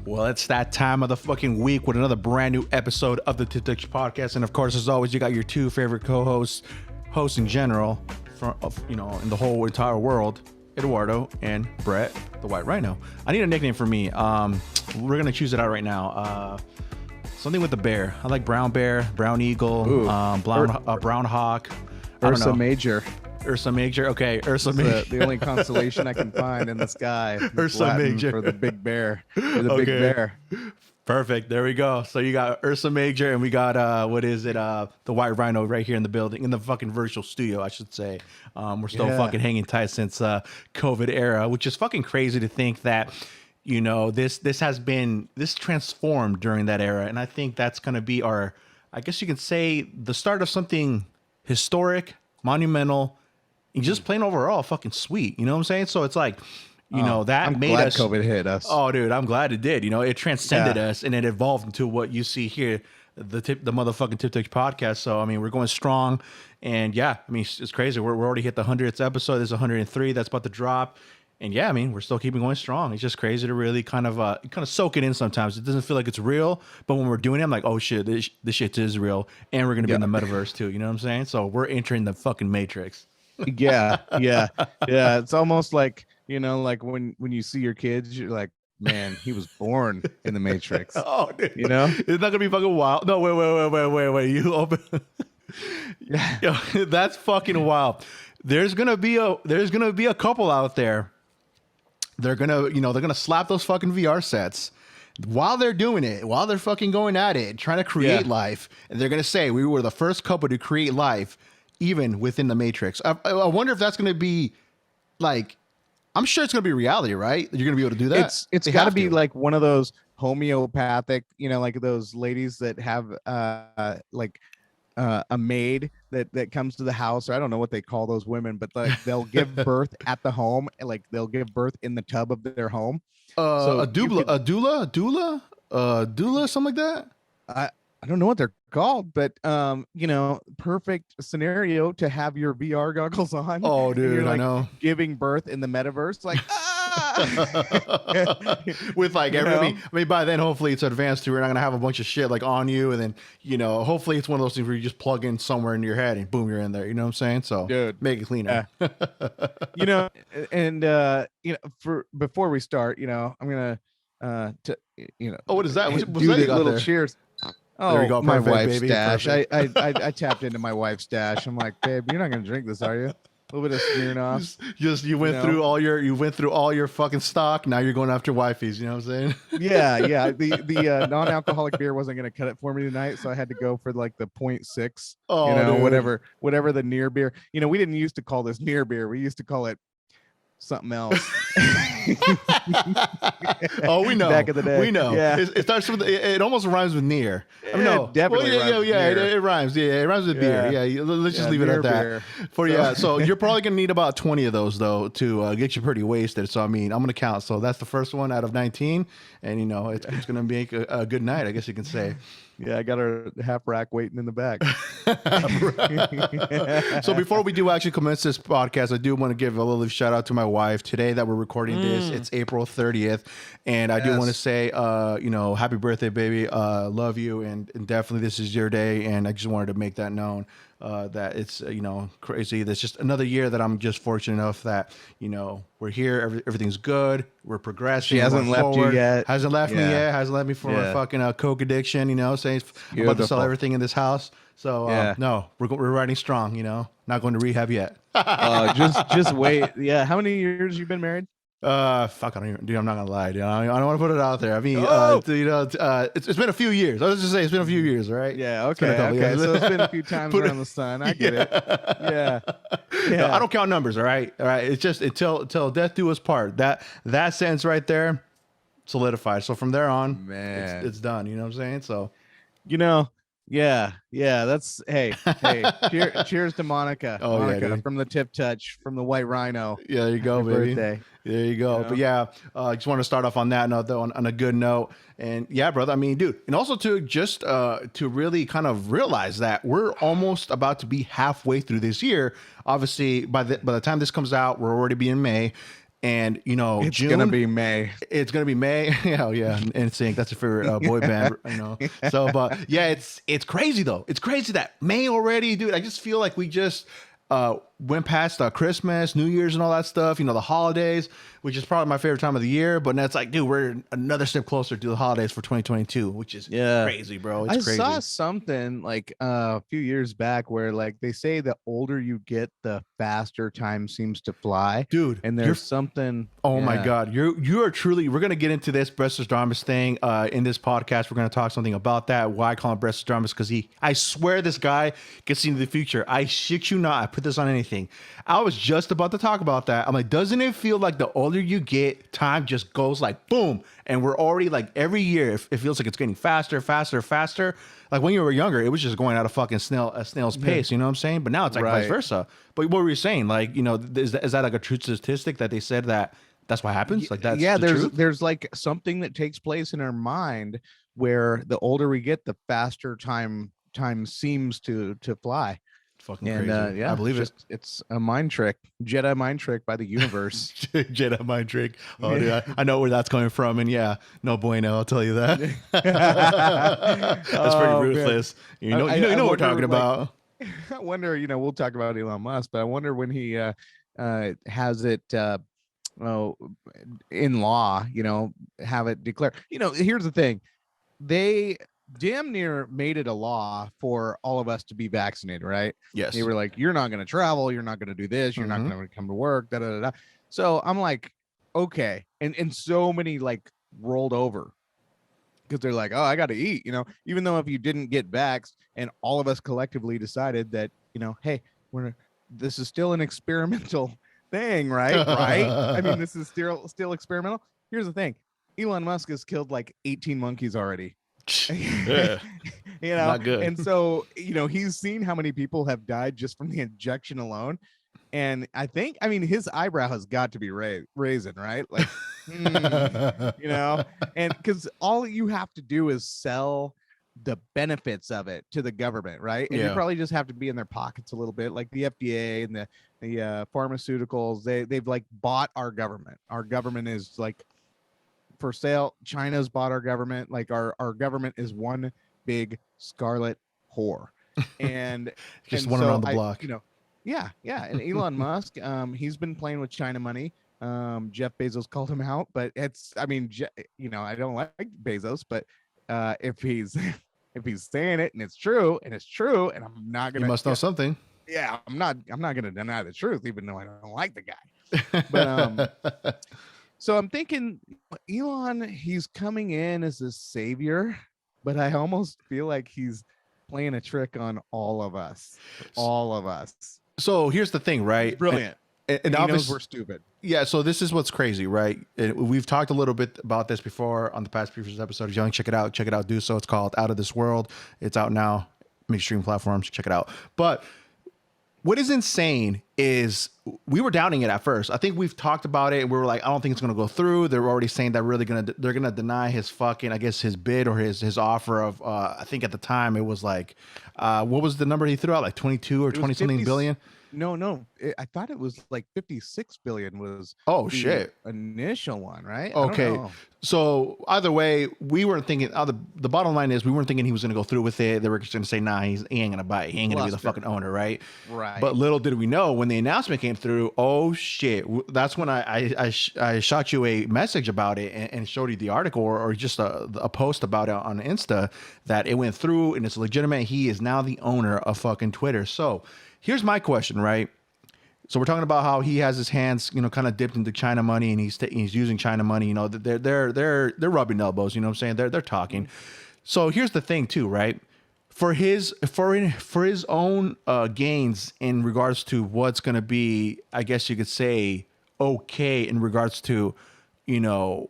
Well, it's that time of the fucking week with another brand new episode of the Tip Touch Podcast. And of course, as always, you got your two favorite co-hosts, hosts in general, in the whole entire world, Eduardo and Brett, the White Rhino. I need a nickname for me. We're gonna choose it out right now. Something with the bear. I like brown bear, brown eagle, brown hawk. Ursa Major. Ursa Major. Okay, Ursa Major. The only constellation I can find in the sky. Ursa Latin Major for the big bear. For the big bear. Perfect. There we go. So you got Ursa Major, and we got the White Rhino right here in the building, in the fucking virtual studio, I should say. We're still fucking hanging tight since COVID era, which is fucking crazy to think that, you know, this transformed during that era, and I think that's gonna be I guess you can say, the start of something historic, monumental, and just plain overall fucking sweet. You know what I'm saying? So it's like, that made us. COVID hit us. Oh, dude, I'm glad it did. You know, it transcended us, and it evolved into what you see here, the motherfucking Tip Touch Podcast. So I mean, we're going strong, and yeah, I mean, it's crazy. We're already hit the 100th episode. There's 103 that's about to drop, and yeah, I mean, we're still keeping going strong. It's just crazy to really kind of soak it in. Sometimes it doesn't feel like it's real, but when we're doing it, I'm like, oh shit, this shit is real, and we're gonna be in the metaverse too. You know what I'm saying? So we're entering the fucking Matrix. Yeah. It's almost like, like when you see your kids, you're like, man, he was born in the Matrix. Oh, dude. You know, it's not gonna be fucking wild. No, wait. You open. Yeah. Yo, that's fucking wild. There's gonna be a couple out there. They're gonna slap those fucking VR sets while they're doing it, while they're fucking going at it, trying to create life, and they're gonna say we were the first couple to create life, even within the Matrix. I wonder if that's gonna be like. I'm sure it's gonna be reality, right? You're gonna be able to do that. It's got to be like one of those homeopathic, like those ladies that have a maid that comes to the house, or I don't know what they call those women, but like they'll give birth at the home, and like they'll give birth in the tub of their home. So a doula, something like that. I don't know what they're called, but perfect scenario to have your VR goggles on. Oh, dude, you're, like, I know. Giving birth in the metaverse, like with like everything. I mean, by then hopefully it's advanced to we're not gonna have a bunch of shit like on you, and then hopefully it's one of those things where you just plug in somewhere into your head and boom, you're in there. You know what I'm saying? So dude, make it cleaner. For before we start, I'm gonna Oh, what is that? What's do that the you got little there? Cheers. Oh, there you go. My Perfect, wife's baby. stash. Perfect. I tapped into my wife's stash. I'm like, babe, you're not gonna drink this, are you? A little bit of Smirnoff. Just you went through all your fucking stock. Now you're going after wifeys. You know what I'm saying? Yeah. The non-alcoholic beer wasn't gonna cut it for me tonight, so I had to go for like the 0.6. Oh, dude. whatever the near beer. We didn't used to call this near beer. We used to call it something else. Oh, we know. Back in the day, we know. Yeah. It starts with it almost rhymes with near. I mean, no, definitely. It rhymes. Yeah, it rhymes with beer. Yeah, let's just leave it at that. So you're probably gonna need about 20 of those though to get you pretty wasted. So I mean, I'm gonna count. So that's the first one out of 19, and it's gonna make a good night, I guess you can say. Yeah, I got our half rack waiting in the back. So before we do actually commence this podcast, I do want to give a little shout out to my wife. Today that we're recording this, it's April 30th, and I do want to say, happy birthday, baby. Love you, and definitely this is your day, and I just wanted to make that known. That it's crazy. That's just another year that I'm just fortunate enough that we're here. Everything's good. We're progressing. She hasn't left you yet. Hasn't left me yet. Hasn't left me for my fucking coke addiction. Saying I'm about to sell everything in this house. So no, we're riding strong. Not going to rehab yet. Just wait. Yeah, how many years you been married? Fuck, I don't even, dude, I'm not gonna lie, dude. I don't want to put it out there. I mean, it's been a few years. I was just saying, it's been a few years, right? Yeah, okay. So it's been a few times around the sun. I get it. Yeah. No, I don't count numbers, all right? All right. It's just until death do us part. That sentence right there, solidified. So from there on, man, it's done. You know what I'm saying? So, yeah. That's hey. Cheers to Monica. Oh, Monica from the Tip Touch, from the White Rhino. Yeah, there you go, baby. Birthday. There you go. But yeah, I just want to start off on that note, though, on a good note. And yeah, brother, I mean, dude, and also to just to really kind of realize that we're almost about to be halfway through this year. Obviously, by the time this comes out, we're already be in May. And you know, It's June gonna be May. it's gonna be May. Yeah, yeah, NSYNC. That's your favorite boy band, you know. So, but yeah, it's crazy though. It's crazy that May already, dude. I just feel like we just went past Christmas, New Year's, and all that stuff. You know, the holidays, which is probably my favorite time of the year. But now it's like, dude, we're another step closer to the holidays for 2022, which is crazy, bro. It's crazy. I saw something like a few years back where like they say the older you get, the faster time seems to fly. Dude, And there's something. Oh my God, you are truly. We're gonna get into this Brestostramus thing in this podcast. We're gonna talk something about that. Why I call him Brestostramus? Because I swear this guy gets into the future. I shit you not. I put this on anything. I was just about to talk about that. I'm like, doesn't it feel like the older you get, time just goes like boom, and we're already like every year it feels like it's getting faster, faster, faster. Like when you were younger, it was just going at a fucking snail's pace. You know what I'm saying? But now it's like vice versa. But what were you saying? Like, you know, is that like a true statistic that they said that that's what happens? Like that's there's like something that takes place in our mind where the older we get, the faster time seems to fly. Fucking crazy. Yeah, I believe it's a mind trick, Jedi mind trick by the universe. Jedi mind trick. Oh, dude, I know where that's coming from, and yeah, no bueno. I'll tell you that. That's pretty ruthless. Man. You know what we're talking about. I wonder. You know, we'll talk about Elon Musk, but I wonder when he has it in law. You know, have it declared. You know, here's the thing. They damn near made it a law for all of us to be vaccinated, right? Yes. They were like, you're not going to travel, you're not going to do this, you're not going to come to work, da, da, da, da. So I'm like, okay. And so many like rolled over because they're like, oh, I got to eat, you know, even though if you didn't get vaxxed and all of us collectively decided that, you know, hey, this is still an experimental thing, right? Right. I mean, this is still experimental. Here's the thing. Elon Musk has killed like 18 monkeys already. Yeah. You know, not good. And so, you know, he's seen how many people have died just from the injection alone. And I mean, his eyebrow has got to be raising, right? Like, you know, and because all you have to do is sell the benefits of it to the government, right? And you probably just have to be in their pockets a little bit, like the FDA and the pharmaceuticals. They've like bought our government. Our government is like for sale. China's bought our government. Like our government is one big scarlet whore, and just one around the block. You know, yeah. And Elon Musk, he's been playing with China money. Jeff Bezos called him out, but I mean, you know, I don't like Bezos, but if he's saying it and it's true, and I'm not gonna. You must know something. Yeah, I'm not gonna deny the truth, even though I don't like the guy. But so I'm thinking, Elon, he's coming in as a savior, but I almost feel like he's playing a trick on all of us. So here's the thing, right? Brilliant. And he obviously knows we're stupid. Yeah, so this is what's crazy, right? We've talked a little bit about this before on the past previous episodes. If you want to check it out, do so. It's called Out of This World. It's out now, mainstream platforms. Check it out. But what is insane is we were doubting it at first. I think we've talked about it. We were like, I don't think it's going to go through. They're already saying that they're gonna deny his fucking, I guess, his bid or his offer of. I think at the time it was like, what was the number he threw out? Like 22 or 20 something billion. No. I thought it was like 56 billion was the initial one, right? Okay. So either way, we weren't thinking, the bottom line is we weren't thinking he was going to go through with it. They were just going to say, nah, he ain't going to buy it. He ain't going to be the fucking owner, right? Right. But little did we know when the announcement came through, oh shit. That's when I shot you a message about it and showed you the article or just a post about it on Insta that it went through and it's legitimate. He is now the owner of fucking Twitter. So here's my question, right? So we're talking about how he has his hands, you know, kind of dipped into China money, and he's using China money. You know, they're rubbing elbows. You know what I'm saying? They're talking. So here's the thing, too, right? For his own gains in regards to what's going to be, I guess you could say, okay in regards to, you know,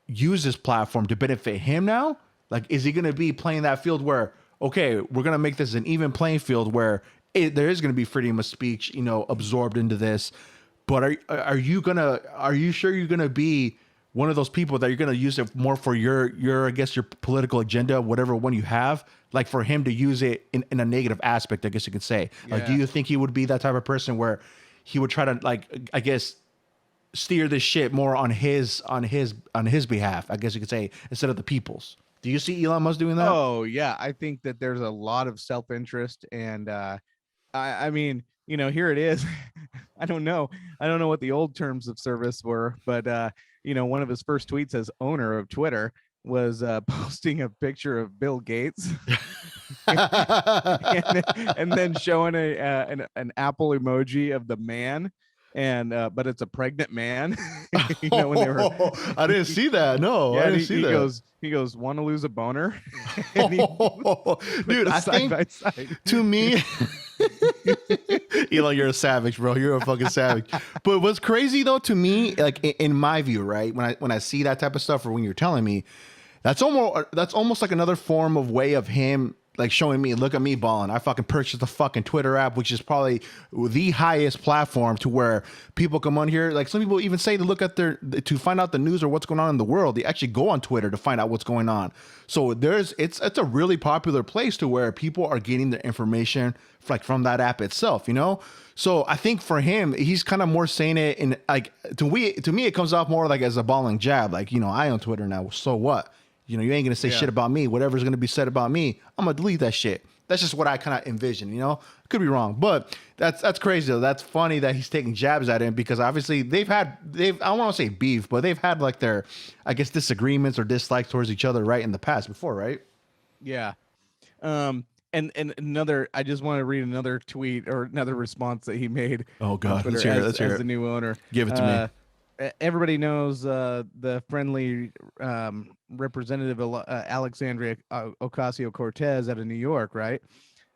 use this platform to benefit him now. Like, is he going to be playing that field where, okay, we're going to make this an even playing field where there is going to be freedom of speech, you know, absorbed into this, but are you sure you're going to be one of those people that you're going to use it more for your I guess your political agenda, whatever one you have, like for him to use it in a negative aspect, I guess you could say. Yeah. Like, do you think he would be that type of person where he would try to, like, I guess, steer this shit more on his behalf, I guess you could say, instead of the people's. Do you see Elon Musk doing that? Oh yeah, I think that there's a lot of self-interest, and I mean, here it is. I don't know what the old terms of service were, but one of his first tweets as owner of Twitter was posting a picture of Bill Gates and then showing an apple emoji of the man, and but it's a pregnant man. When they were, I didn't see that. No, yeah, I didn't see that. He goes, want to lose a boner? Dude, I think to me, Elon, you're a savage, bro. You're a fucking savage. But what's crazy though, to me, like in my view, right? When I see that type of stuff, or when you're telling me, that's almost like another form of way of him like showing me, look at me balling. I fucking purchased the fucking Twitter app, which is probably the highest platform to where people come on here. Like some people even say to look at to find out the news or what's going on in the world. They actually go on Twitter to find out what's going on. So it's a really popular place to where people are getting their information like from that app itself, So I think for him, he's kind of more saying it in like to me, it comes off more like as a balling jab. Like, I own Twitter now. So what? You ain't gonna say shit about me. Whatever's gonna be said about me, I'm gonna delete that shit. That's just what I kind of envision. Could be wrong, but that's crazy though. That's funny that he's taking jabs at him because obviously they've I don't want to say beef, but they've had like their, I guess, disagreements or dislikes towards each other right in the past before, right? Yeah. And another, I just want to read another tweet or another response that he made. Oh God, let's hear it. As the new owner. Give it to me. Everybody knows the friendly representative Alexandria Ocasio-Cortez out of New York, right?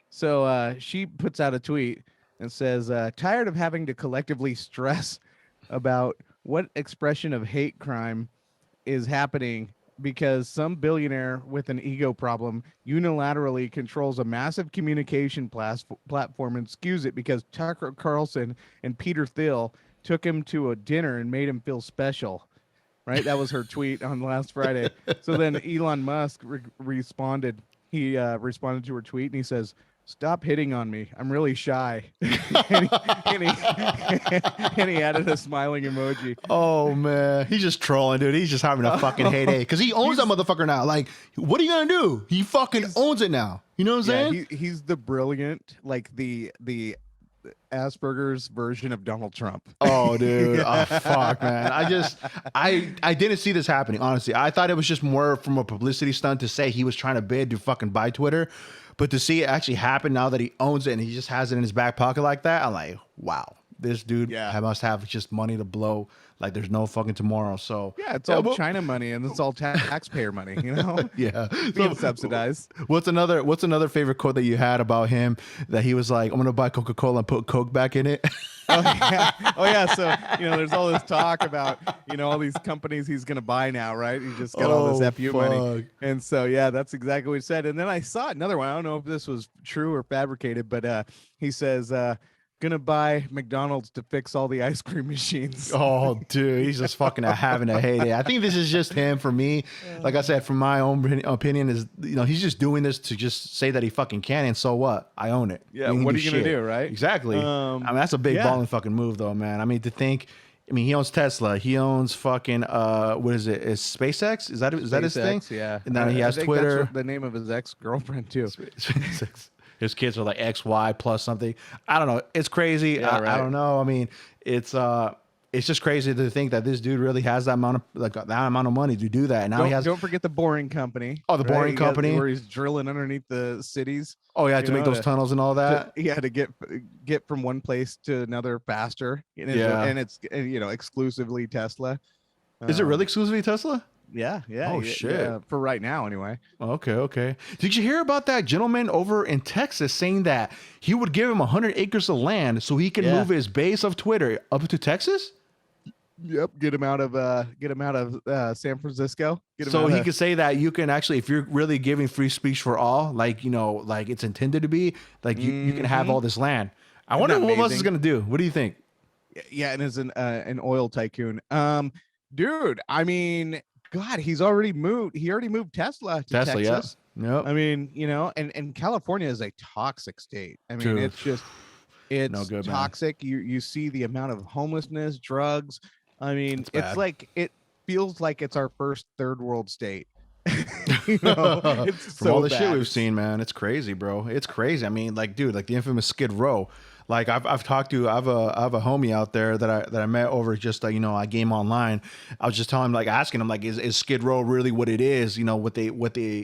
So she puts out a tweet and says, tired of having to collectively stress about what expression of hate crime is happening because some billionaire with an ego problem unilaterally controls a massive communication platform and skews it because Tucker Carlson and Peter Thiel took him to a dinner and made him feel special, right? That was her tweet on last Friday. So then Elon Musk responded. He responded to her tweet and he says, stop hitting on me. I'm really shy. and he added a smiling emoji. Oh, man. He's just trolling, dude. He's just having a fucking heyday because he owns that motherfucker now. Like, what are you going to do? He fucking owns it now. You know what I'm saying? He's the brilliant, like the Asperger's version of Donald Trump. Oh, dude. Oh, fuck, man. I didn't see this happening, honestly. I thought it was just more from a publicity stunt to say he was trying to bid to fucking buy Twitter. But to see it actually happen now that he owns it and he just has it in his back pocket like that, I'm like, wow, this dude must have just money to blow like there's no fucking tomorrow. So yeah, it's all China money and it's all taxpayer money, Yeah, being subsidized. What's another favorite quote that you had about him that he was like, I'm gonna buy Coca-Cola and put Coke back in it? Oh yeah. So there's all this talk about all these companies he's gonna buy now, right? He just got all this FU money, and so yeah, that's exactly what he said. And then I saw another one. I don't know if this was true or fabricated, but he says, "Gonna buy McDonald's to fix all the ice cream machines." Oh, dude, he's just fucking having a heyday. I think this is just him for me. Like I said, from my own opinion, is he's just doing this to just say that he fucking can, and so what? I own it. Yeah, what are you gonna do, right? Exactly. I mean, that's a big balling fucking move, though, man. I mean, to think. I mean, he owns Tesla. He owns fucking what is it? Is SpaceX? Is that his thing? Yeah. And then he has Twitter. That's the name of his ex-girlfriend too. SpaceX. His kids are like XY plus something. I don't know. It's crazy. Yeah, right. I don't know. I mean, it's just crazy to think that this dude really has that amount of money to do that. And now don't forget the Boring Company. Oh, the Boring Company, where he's drilling underneath the cities. Oh yeah, to make those tunnels and all that. To get from one place to another faster. And it's exclusively Tesla. Is it really exclusively Tesla? Yeah. Oh shit. For right now, anyway. Okay. Did you hear about that gentleman over in Texas saying that he would give him 100 acres of land so he can move his base of Twitter up to Texas? Yep. Get him out of San Francisco. So he could say that you can actually, if you're really giving free speech for all, like like it's intended to be, like you can have all this land. I wonder what Musk is gonna do. What do you think? Yeah, and as an oil tycoon, dude. I mean, God, he already moved Tesla to Texas. Yeah. Yep. I mean, and California is a toxic state. I mean, it's no good, toxic. Man. You see the amount of homelessness, drugs, I mean, It's it's bad. like it feels like it's our first third world state. You know, it's From all so the shit bad. we've seen, man, it's crazy, bro. It's crazy. I mean, like, dude, like the infamous Skid Row. Like I've talked to I have a homie out there that I met over just you know, a game online. I was just telling him, like, asking him, like, is Skid Row really what it is? You know, what they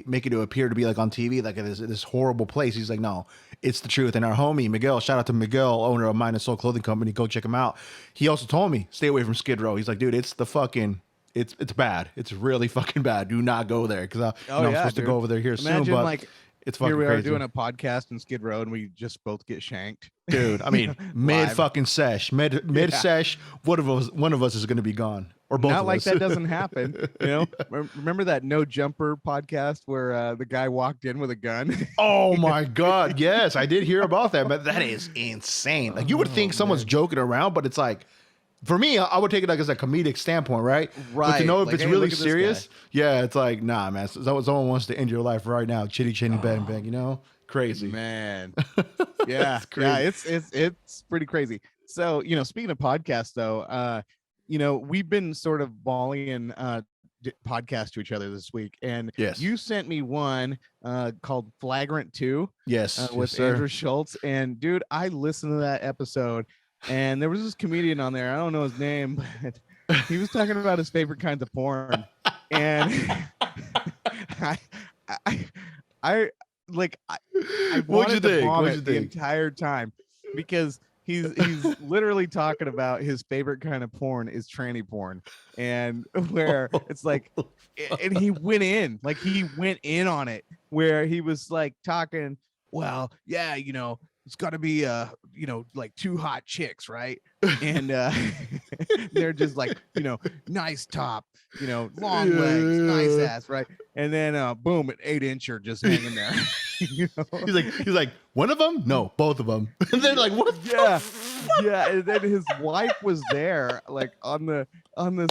make it to appear to be, like, on TV, like this horrible place. He's like, no, it's the truth. And our homie Miguel, shout out to Miguel, owner of Mind and Soul Clothing Company, go check him out. He also told me, stay away from Skid Row. He's like, dude, it's the fucking it's bad. It's really fucking bad. Do not go there, because Oh I'm yeah, supposed to dude. go over there here soon, Imagine but like it's here fucking we are crazy. doing a podcast in Skid Row and we just both get shanked. Dude, I mean, mid Live. fucking sesh, mid sesh, one of us is going to be gone, or both Not of like us. that doesn't happen. You know, remember that No Jumper podcast where the guy walked in with a gun? Oh my god, yes, I did hear about that, but that is insane. Like, you would think Oh, someone's man. joking around, but it's like, for me, I would take it like as a comedic standpoint, right? But to Right, know if like, it's hey, really look at this serious, yeah, it's like, nah, man. Someone wants to end your life right now, chitty chitty bang bang, you know, crazy. Man. Yeah, It's yeah, crazy. it's pretty crazy. So, you know, speaking of podcasts though, you know, we've been sort of volleying podcasts to each other this week, and Yes. you sent me one called Flagrant 2 Yes, yes, with sir. Andrew Schultz, and dude, I listened to that episode, and there was this comedian on there, I don't know his name, but he was talking about his favorite kinds of porn, and I, I, I like I What'd you wanted to think? What'd you vomit the think? entire time because he's literally talking about his favorite kind of porn is tranny porn, and where it's like, and he went in on it, where he was like talking, well, yeah, you know, it's got to be you know, like two hot chicks, right? And they're just like, you know, nice top, you know, long legs, nice ass, right? And then boom, an 8-incher just hanging there. You know? He's like, one of them? No, both of them. And they're like, what? Yeah, yeah. And then his wife was there, like on the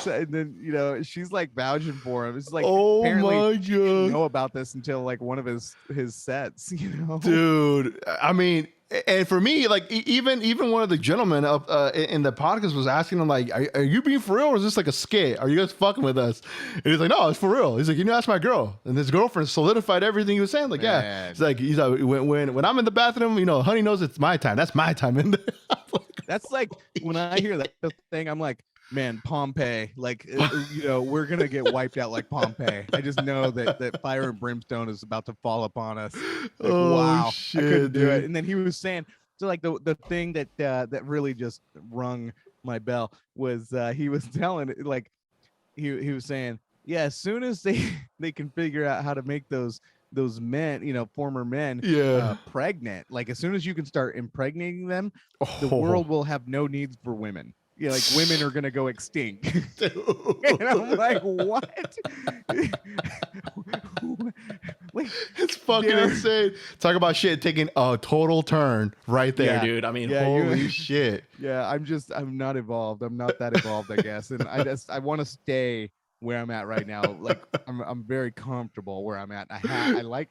set, and then, you know, she's like vouching for him. It's like, Oh apparently my he didn't god, know about this until like one of his sets, you know. dude. I mean, and for me, like, even one of the gentlemen up in the podcast was asking him, like, are you being for real, or is this like a skit? Are you guys fucking with us? And he's like, no, it's for real. He's like, you know, that's my girl. And his girlfriend solidified everything he was saying. Like, yeah. Man. He's like, when I'm in the bathroom, you know, honey knows it's my time. That's my time in there. That's like when I hear that thing, I'm like, man, Pompeii, like, you know, we're gonna get wiped out like Pompeii. I just know that fire and brimstone is about to fall upon us. Like, Oh, wow, shit, I couldn't do it. dude. And then he was saying, so like the thing that that really just rung my bell was he was telling it, like he was saying, yeah, as soon as they can figure out how to make those men, you know, former men, Yeah. pregnant, like as soon as you can start impregnating them, the Oh. world will have no needs for women. Yeah, like women are gonna go extinct. Dude. And I'm like, what? Like, It's fucking Dude. insane. Talk about shit taking a total turn right there, Yeah. dude. I mean, Yeah, you- holy shit. yeah, I'm not evolved. I'm not that evolved, I guess. And I want to stay where I'm at right now. Like I'm very comfortable where I'm at. I like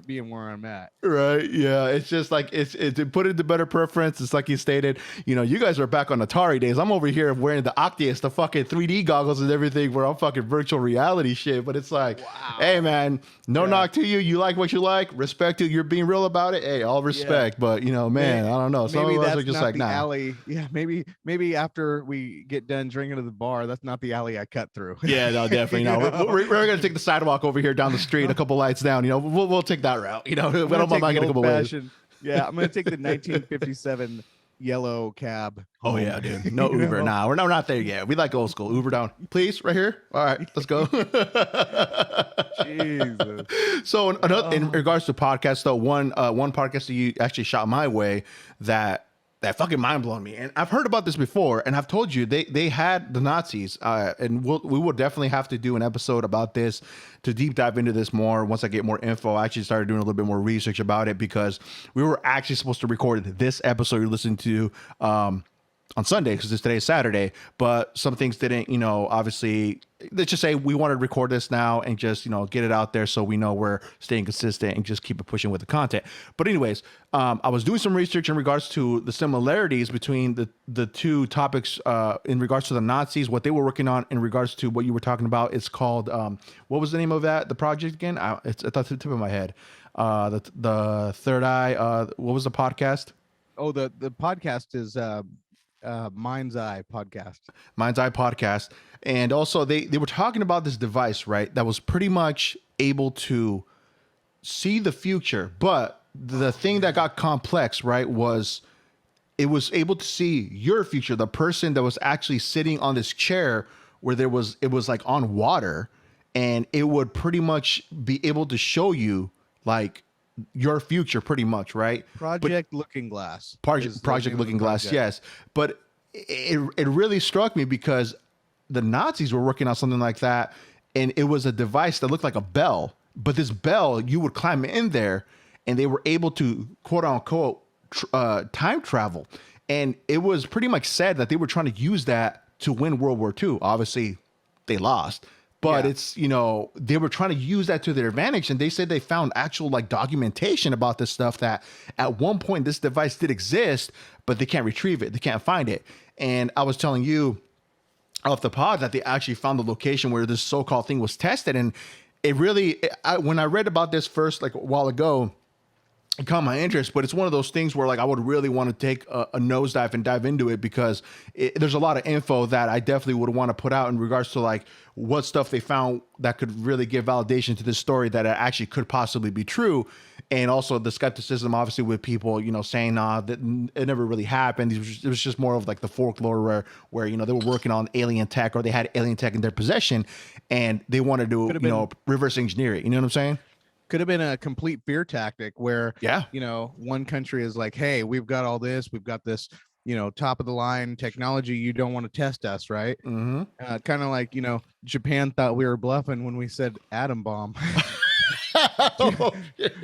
being where I'm at. Right. Yeah. It's just like it's to put it to better preference. It's like you stated, you know, you guys are back on Atari days. I'm over here wearing the Octeus, the fucking 3D goggles and everything, where I'm fucking virtual reality shit. But it's like, Wow. hey man, no Yeah. knock to you. You like what you like. Respect you. You're being real about it. Hey, all respect. But you know, man, I don't know. Some Maybe of us that's are just not like, the nah. alley. Yeah, maybe after we get done drinking at the bar, that's not the alley I cut through. Yeah, no, definitely. No, You know? we're gonna take the sidewalk over here down the street, a couple lights down. You know, we'll take that route. You know, I'm we don't gonna mind take getting a the couple ways. old-fashioned- Yeah, I'm gonna take the 1957 yellow cab. Oh home. yeah, dude. No You Uber. know? Nah, we're not there yet. We like old school. Uber down, please, right here. All right, let's go. Jesus. So in regards to podcasts, though, one podcast that you actually shot my way that fucking mind blown me, and I've heard about this before, and I've told you they had the Nazis, and we will definitely have to do an episode about this to deep dive into this more once I get more info. I actually started doing a little bit more research about it because we were actually supposed to record this episode you're listening to on Sunday because today is Saturday, but some things didn't, obviously let's just say we wanted to record this now and just, get it out there so we know we're staying consistent and just keep it pushing with the content. But anyways, I was doing some research in regards to the similarities between the two topics in regards to the Nazis, what they were working on in regards to what you were talking about. It's called, what was the name of the project again? It's at the tip of my head. The Third Eye, what was the podcast? Oh, the podcast is Mind's Eye podcast. Mind's Eye podcast. And also they were talking about this device, right? That was pretty much able to see the future. But the thing that got complex, right, was it was able to see your future, the person that was actually sitting on this chair where it was like on water, and it would pretty much be able to show you like your future pretty much, right? Project Looking Glass. Project Looking Glass, yes. But it really struck me because the Nazis were working on something like that, and it was a device that looked like a bell. But this bell, you would climb in there, and they were able to quote unquote time travel. And it was pretty much said that they were trying to use that to win World War II. Obviously, they lost. But it's, they were trying to use that to their advantage. And they said they found actual like documentation about this stuff that at one point this device did exist, but they can't retrieve it. They can't find it. And I was telling you off the pod that they actually found the location where this so-called thing was tested. And it really, when I read about this first, like a while ago, it caught my interest, but it's one of those things where like I would really want to take a nosedive and dive into it because there's a lot of info that I definitely would want to put out in regards to like what stuff they found that could really give validation to this story that it actually could possibly be true. And also the skepticism, obviously, with people, saying, that it never really happened. It was just more of like the folklore where, they were working on alien tech or they had alien tech in their possession and they wanted to, reverse engineer it. You know what I'm saying? Could have been a complete fear tactic where, one country is like, hey, we've got all this, we've got this, top of the line technology. You don't want to test us, right? Mm-hmm. Kind of like, Japan thought we were bluffing when we said atom bomb.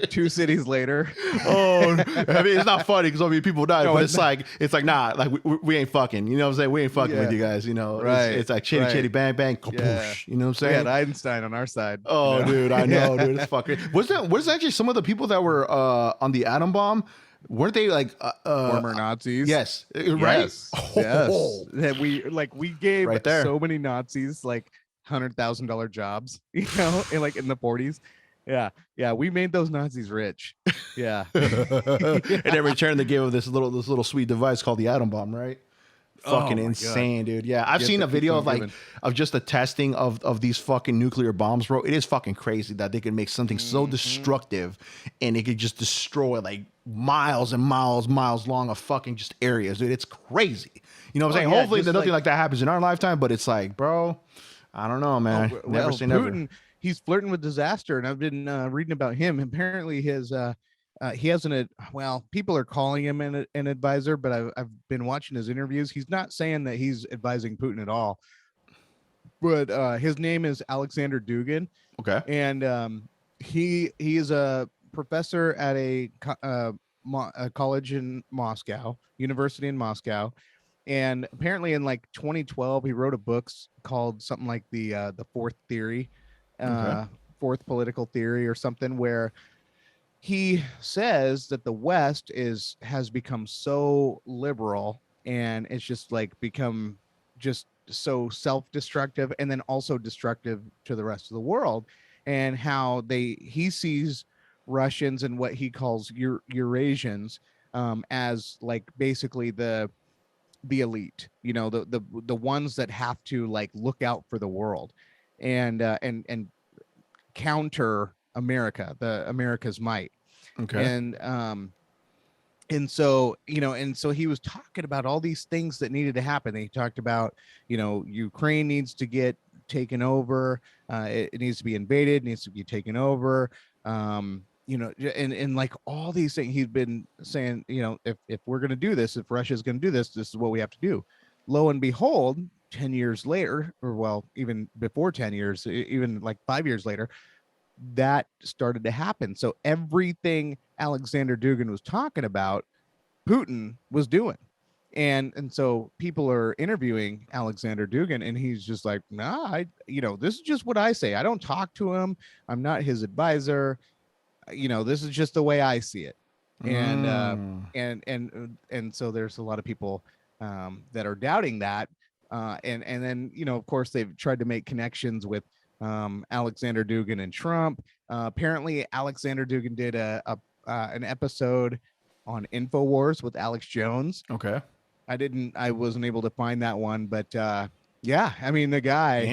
2 cities later. I mean, it's not funny because people die, but it's like nah, like we ain't fucking. You know what I'm saying? We ain't fucking with you guys. Right? It's like chitty chitty bang bang kapoosh. You know what I'm saying? We had Einstein on our side. Oh, dude, I know, dude. It's fucking. Was actually some of the people that were on the atom bomb? Weren't they like former Nazis? Yes, right. Yes. That we gave right there. So many Nazis like $100,000 jobs, in the 40s. Yeah, we made those Nazis rich. Yeah. And in return, they gave them this little sweet device called the atom bomb, right? Fucking insane, dude. Yeah, I've seen a video of just the testing of these fucking nuclear bombs, bro. It is fucking crazy that they could make something so destructive and it could just destroy like miles and miles long of fucking just areas, dude. It's crazy. You know what I'm saying? Hopefully nothing like that happens in our lifetime, but it's like, bro, I don't know, man. Never say never. Putin, he's flirting with disaster, and I've been reading about him. Apparently, his he has people are calling him an advisor, but I've been watching his interviews. He's not saying that he's advising Putin at all, but his name is Alexander Dugin. Okay, and he is a professor at a college in Moscow, university in Moscow. And apparently in like 2012, he wrote a book called something like the Fourth Theory, Fourth Political Theory or something, where he says that the West has become so liberal and it's just like become just so self-destructive and then also destructive to the rest of the world, and how he sees Russians and what he calls Eurasians as like basically the elite, the ones that have to like look out for the world and counter America's might. Okay. And so he was talking about all these things that needed to happen. He talked about, Ukraine needs to get taken over, it needs to be invaded, needs to be taken over, and like all these things he's been saying, if we're going to do this, if Russia's going to do this is what we have to do. Lo and behold, 10 years later, or even before 10 years, even like 5 years later, that started to happen. So everything Alexander Dugin was talking about, Putin was doing. And so people are interviewing Alexander Dugin, and he's just like, nah, this is just what I say. I don't talk to him. I'm not his advisor. This is just the way I see it. And Mm. and so there's a lot of people that are doubting that. And then, of course, they've tried to make connections with Alexander Dugin and Trump. Apparently, Alexander Dugin did an episode on Infowars with Alex Jones. Okay. I wasn't able to find that one, but yeah, I mean, the guy is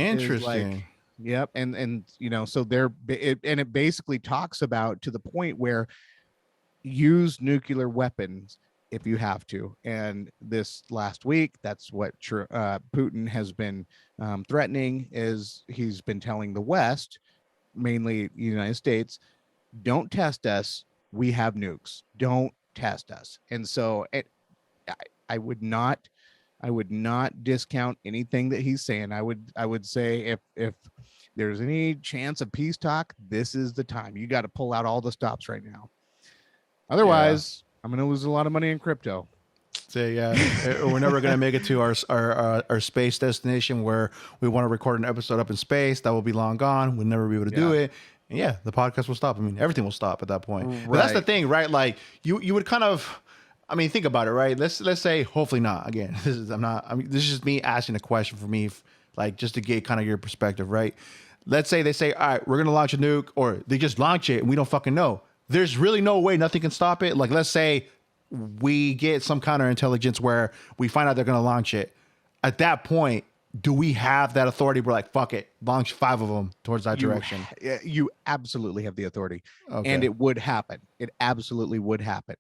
like, Interesting. yep. And so it basically talks about, to the point where, use nuclear weapons if you have to. And this last week, that's what Putin has been threatening. Is he's been telling the West, mainly the United States, don't test us. We have nukes. Don't test us. And so I would not discount anything that he's saying. I would say, if there's any chance of peace talk, this is the time. You got to pull out all the stops right now. Otherwise, I'm going to lose a lot of money in crypto. So yeah, we're never gonna make it to our space destination where we want to record an episode up in space. That will be long gone. We'll never be able to do it. And yeah, the podcast will stop. I mean, everything will stop at that point. Right. But that's the thing, right? Like you would kind of, I mean, think about it, right? Let's say, hopefully not. Again, this is just me asking a question for me, like just to get kind of your perspective, right? Let's say they say, all right, we're gonna launch a nuke, or they just launch it and we don't fucking know. There's really no way, nothing can stop it. Like, let's say we get some counterintelligence where we find out they're going to launch it. At that point, do we have that authority? We're like, fuck it, launch 5 of them towards that direction. You absolutely have the authority, and it would happen. It absolutely would happen.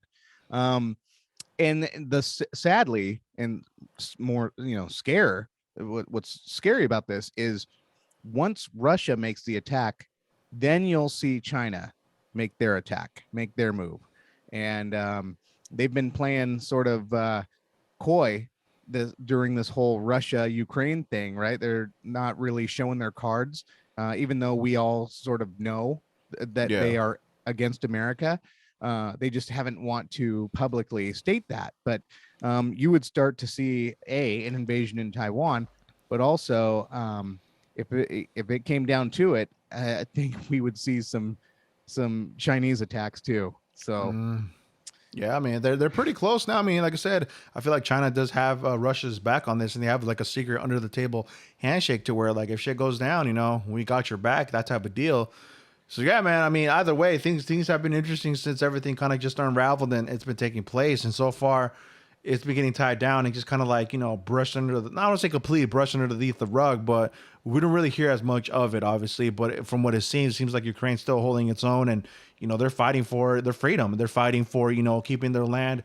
And sadly, and more, what's scary about this is, once Russia makes the attack, then you'll see China make their attack, make their move. And they've been playing sort of coy during this whole Russia-Ukraine thing, right? They're not really showing their cards, even though we all sort of know that they are against America. They just haven't want to publicly state that. But you would start to see an invasion in Taiwan, but also if it came down to it, I think we would see some Chinese attacks too. So yeah, I mean, they're pretty close now. I mean, like I said, I feel like China does have Russia's back on this, and they have like a secret under the table handshake to where, like, if shit goes down, we got your back, that type of deal. So yeah, man, I mean, either way, things have been interesting since everything kind of just unraveled and it's been taking place. And so far, it's been getting tied down and just kind of like, brushed under the, not want to say completely brushed underneath the rug, but we don't really hear as much of it, obviously. But from what it seems like Ukraine's still holding its own, and, they're fighting for their freedom. They're fighting for, keeping their land,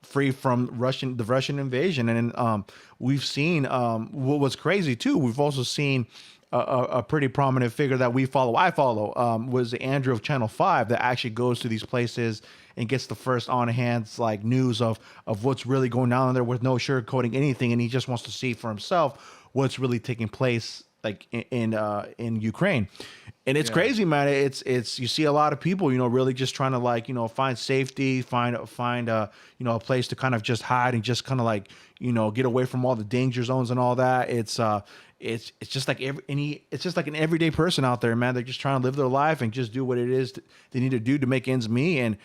free from the Russian invasion. And we've seen what was crazy too. We've also seen a pretty prominent figure that I follow, was Andrew of Channel 5, that actually goes to these places and gets the first on hands like news of what's really going on there, with no sugarcoating anything, and he just wants to see for himself what's really taking place, like in Ukraine. And it's crazy, man. It's you see a lot of people, really just trying to, like, find safety, find a place to kind of just hide and just kind of like, get away from all the danger zones and all that. It's just like it's just like an everyday person out there, man. They're just trying to live their life and just do what it is they need to do to make ends meet. And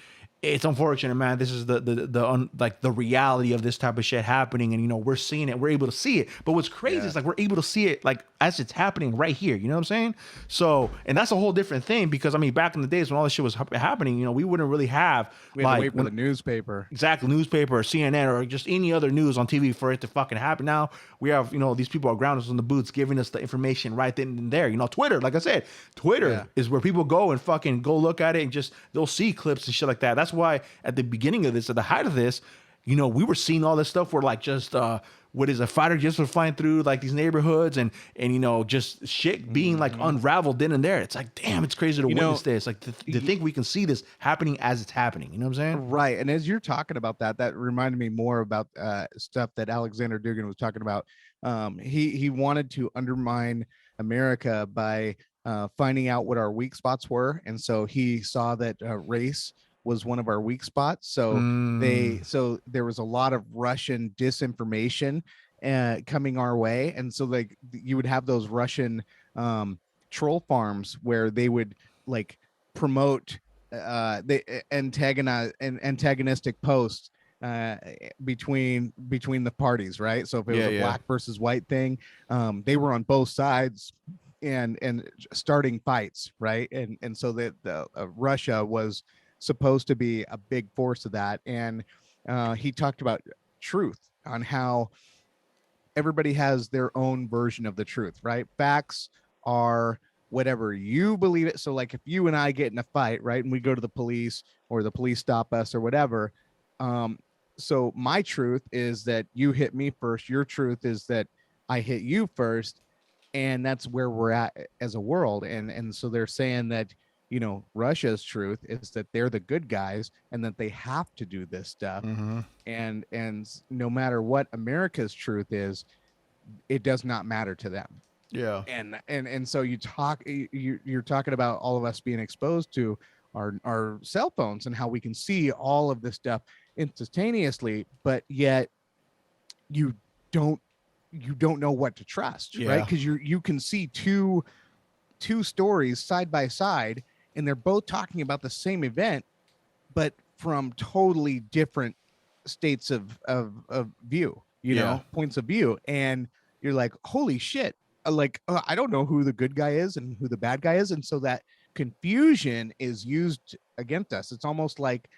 it's unfortunate, man. This is the reality of this type of shit happening, and we're seeing it. We're able to see it. But what's crazy is, like, we're able to see it like as it's happening right here. You know what I'm saying? So, and that's a whole different thing, because I mean, back in the days when all this shit was happening, we wouldn't really have we had to wait for the newspaper, newspaper or CNN or just any other news on TV for it to fucking happen. Now we have these people are grounded in the boots, giving us the information right then and there. Twitter, like I said, Twitter is where people go and fucking go look at it, and just they'll see clips and shit like that. That's why at the beginning of this, at the height of this, we were seeing all this stuff where, like, just what is a fighter just was flying through like these neighborhoods, and just shit being like unraveled then and there. It's like, damn, it's crazy to witness this. Like, to think we can see this happening as it's happening. You know what I'm saying? Right. And as you're talking about that reminded me more about stuff that Alexander Dugin was talking about. He wanted to undermine America by finding out what our weak spots were, and so he saw that race was one of our weak spots. So so there was a lot of Russian disinformation coming our way, and so like you would have those Russian troll farms where they would like promote the antagonistic posts between the parties, right? So if it was a black versus white thing, they were on both sides and starting fights, right? And so that the Russia was supposed to be a big force of that. And he talked about truth, on how everybody has their own version of the truth, right? Facts are whatever you believe it. So like if you and I get in a fight, right, and we go to the police or the police stop us or whatever, so my truth is that you hit me first. Your truth is that I hit you first. And that's where we're at as a world. And so they're saying that, you know, Russia's truth is that they're the good guys and that they have to do this stuff. And no matter what America's truth is, it does not matter to them. Yeah. And so you're talking about all of us being exposed to our cell phones and how we can see all of this stuff instantaneously, but yet you don't know what to trust, right? Because you can see two stories side by side, and they're both talking about the same event, but from totally different states of view, you know, points of view. And you're like, holy shit, like I don't know who the good guy is and who the bad guy is. And so that confusion is used against us. It's almost like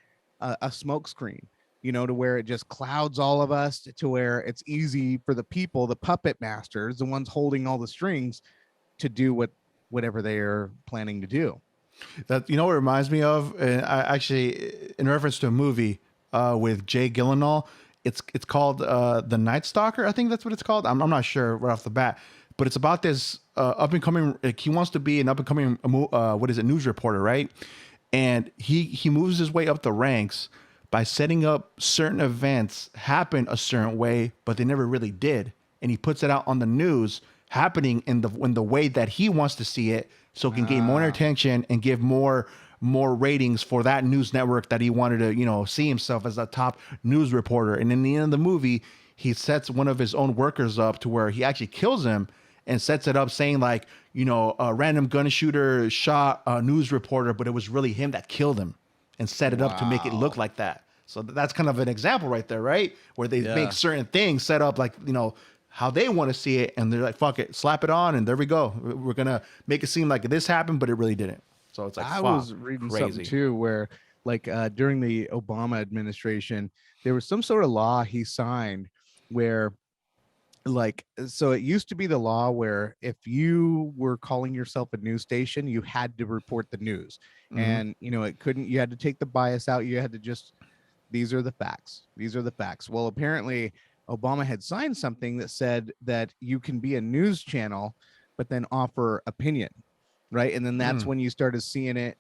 a smoke screen, you know, to where it just clouds all of us, to where it's easy for the people, the puppet masters, the ones holding all the strings, to do whatever they are planning to do. That, you know what it reminds me of? I actually, in reference to a movie with Jay Gyllenhaal, it's called The Night Stalker. I think that's what it's called. I'm not sure right off the bat, but it's about this up and coming. Like, he wants to be an up and coming news reporter, right? And he moves his way up the ranks by setting up certain events happen a certain way, but they never really did. And he puts it out on the news happening in the way that he wants to see it, so it can gain more attention and give more ratings for that news network that he wanted to, you know, see himself as a top news reporter. And in the end of the movie, he sets one of his own workers up to where he actually kills him and sets it up saying like, you know, a random gun shooter shot a news reporter, but it was really him that killed him, and set it up to make it look like that. So that's kind of an example right there, right? Where they make certain things set up like, you know, how they want to see it, and they're like, fuck it, slap it on, and there we go. We're gonna make it seem like this happened, but it really didn't. So it's like, I was reading something too where like during the Obama administration, there was some sort of law he signed where, like, so it used to be the law where if you were calling yourself a news station, you had to report the news. And you know, you had to take the bias out. You had to just, these are the facts. Well, apparently Obama had signed something that said that you can be a news channel, but then offer opinion, right? And then that's when you started seeing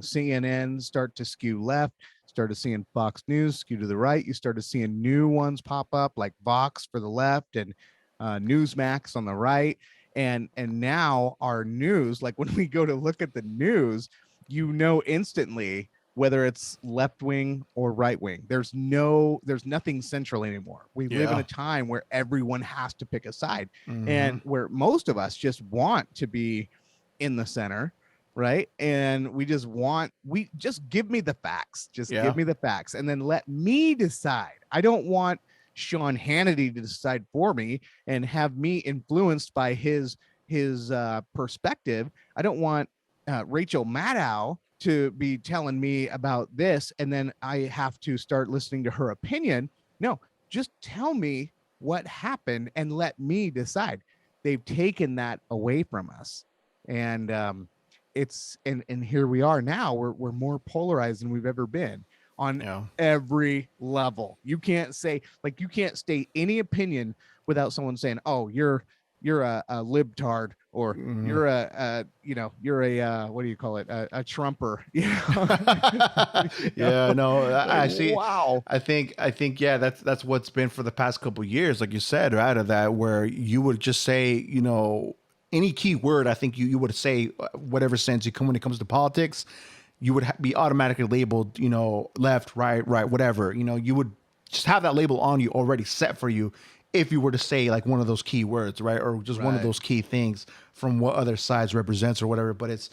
CNN start to skew left, started seeing Fox News skew to the right. You started seeing new ones pop up like Vox for the left and Newsmax on the right. And now our news, like when we go to look at the news, you know instantly whether it's left wing or right wing. There's nothing central anymore. We live in a time where everyone has to pick a side, and where most of us just want to be in the center, right? And we just give me the facts. Give me the facts, and then let me decide. I don't want Sean Hannity to decide for me and have me influenced by his perspective. I don't want Rachel Maddow to be telling me about this, and then I have to start listening to her opinion. No, just tell me what happened and let me decide. They've taken that away from us. And and here we are now. We're more polarized than we've ever been on every level. You can't state any opinion without someone saying, "Oh, you're a libtard," or you're what do you call it? A Trumper. I see. Wow. I think that's what's been for the past couple of years, like you said, right? Of that, where you would just say, you know, any key word. I think you would say whatever sense you come when it comes to politics. you would be automatically labeled, you know, left, right, whatever. You know, you would just have that label on you already set for you if you were to say like one of those key words, right? Or just one of Right. those key things from what other sides represents or whatever. But it's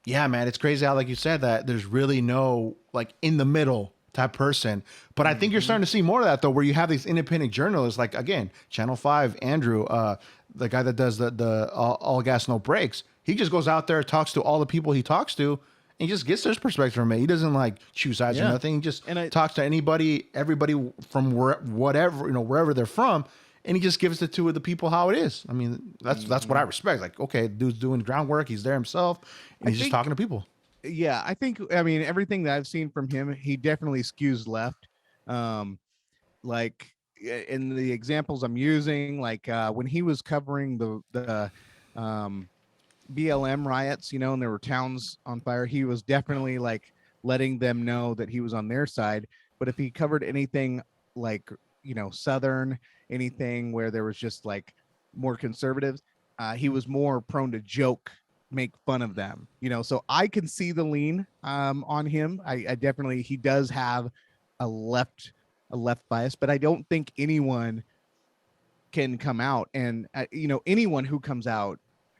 yeah, man, it's crazy how like you said that there's really no like in the middle type person. But I think you're starting to see more of that though, where you have these independent journalists, like again, Channel 5, Andrew, the guy that does the all gas no brakes. He just goes out there, talks to all the people he talks to, and he just gets their perspective from it. He doesn't like choose sides or Yeah. nothing. He just And talks to anybody, everybody from whatever, you know, wherever they're from, and he just gives it to the people how it is. I mean, that's what I respect. Like, okay, dude's doing groundwork, he's there himself, and he's just talking to people. Yeah, I mean, everything that I've seen from him, he definitely skews left. Like in the examples I'm using, like when he was covering the BLM riots, you know, and there were towns on fire, he was definitely like letting them know that he was on their side. But if he covered anything like, you know, Southern, anything where there was just like more conservatives, he was more prone to joke, make fun of them, you know. So I can see the lean on him. I definitely, he does have a left bias, but I don't think anyone can come out and you know, anyone who comes out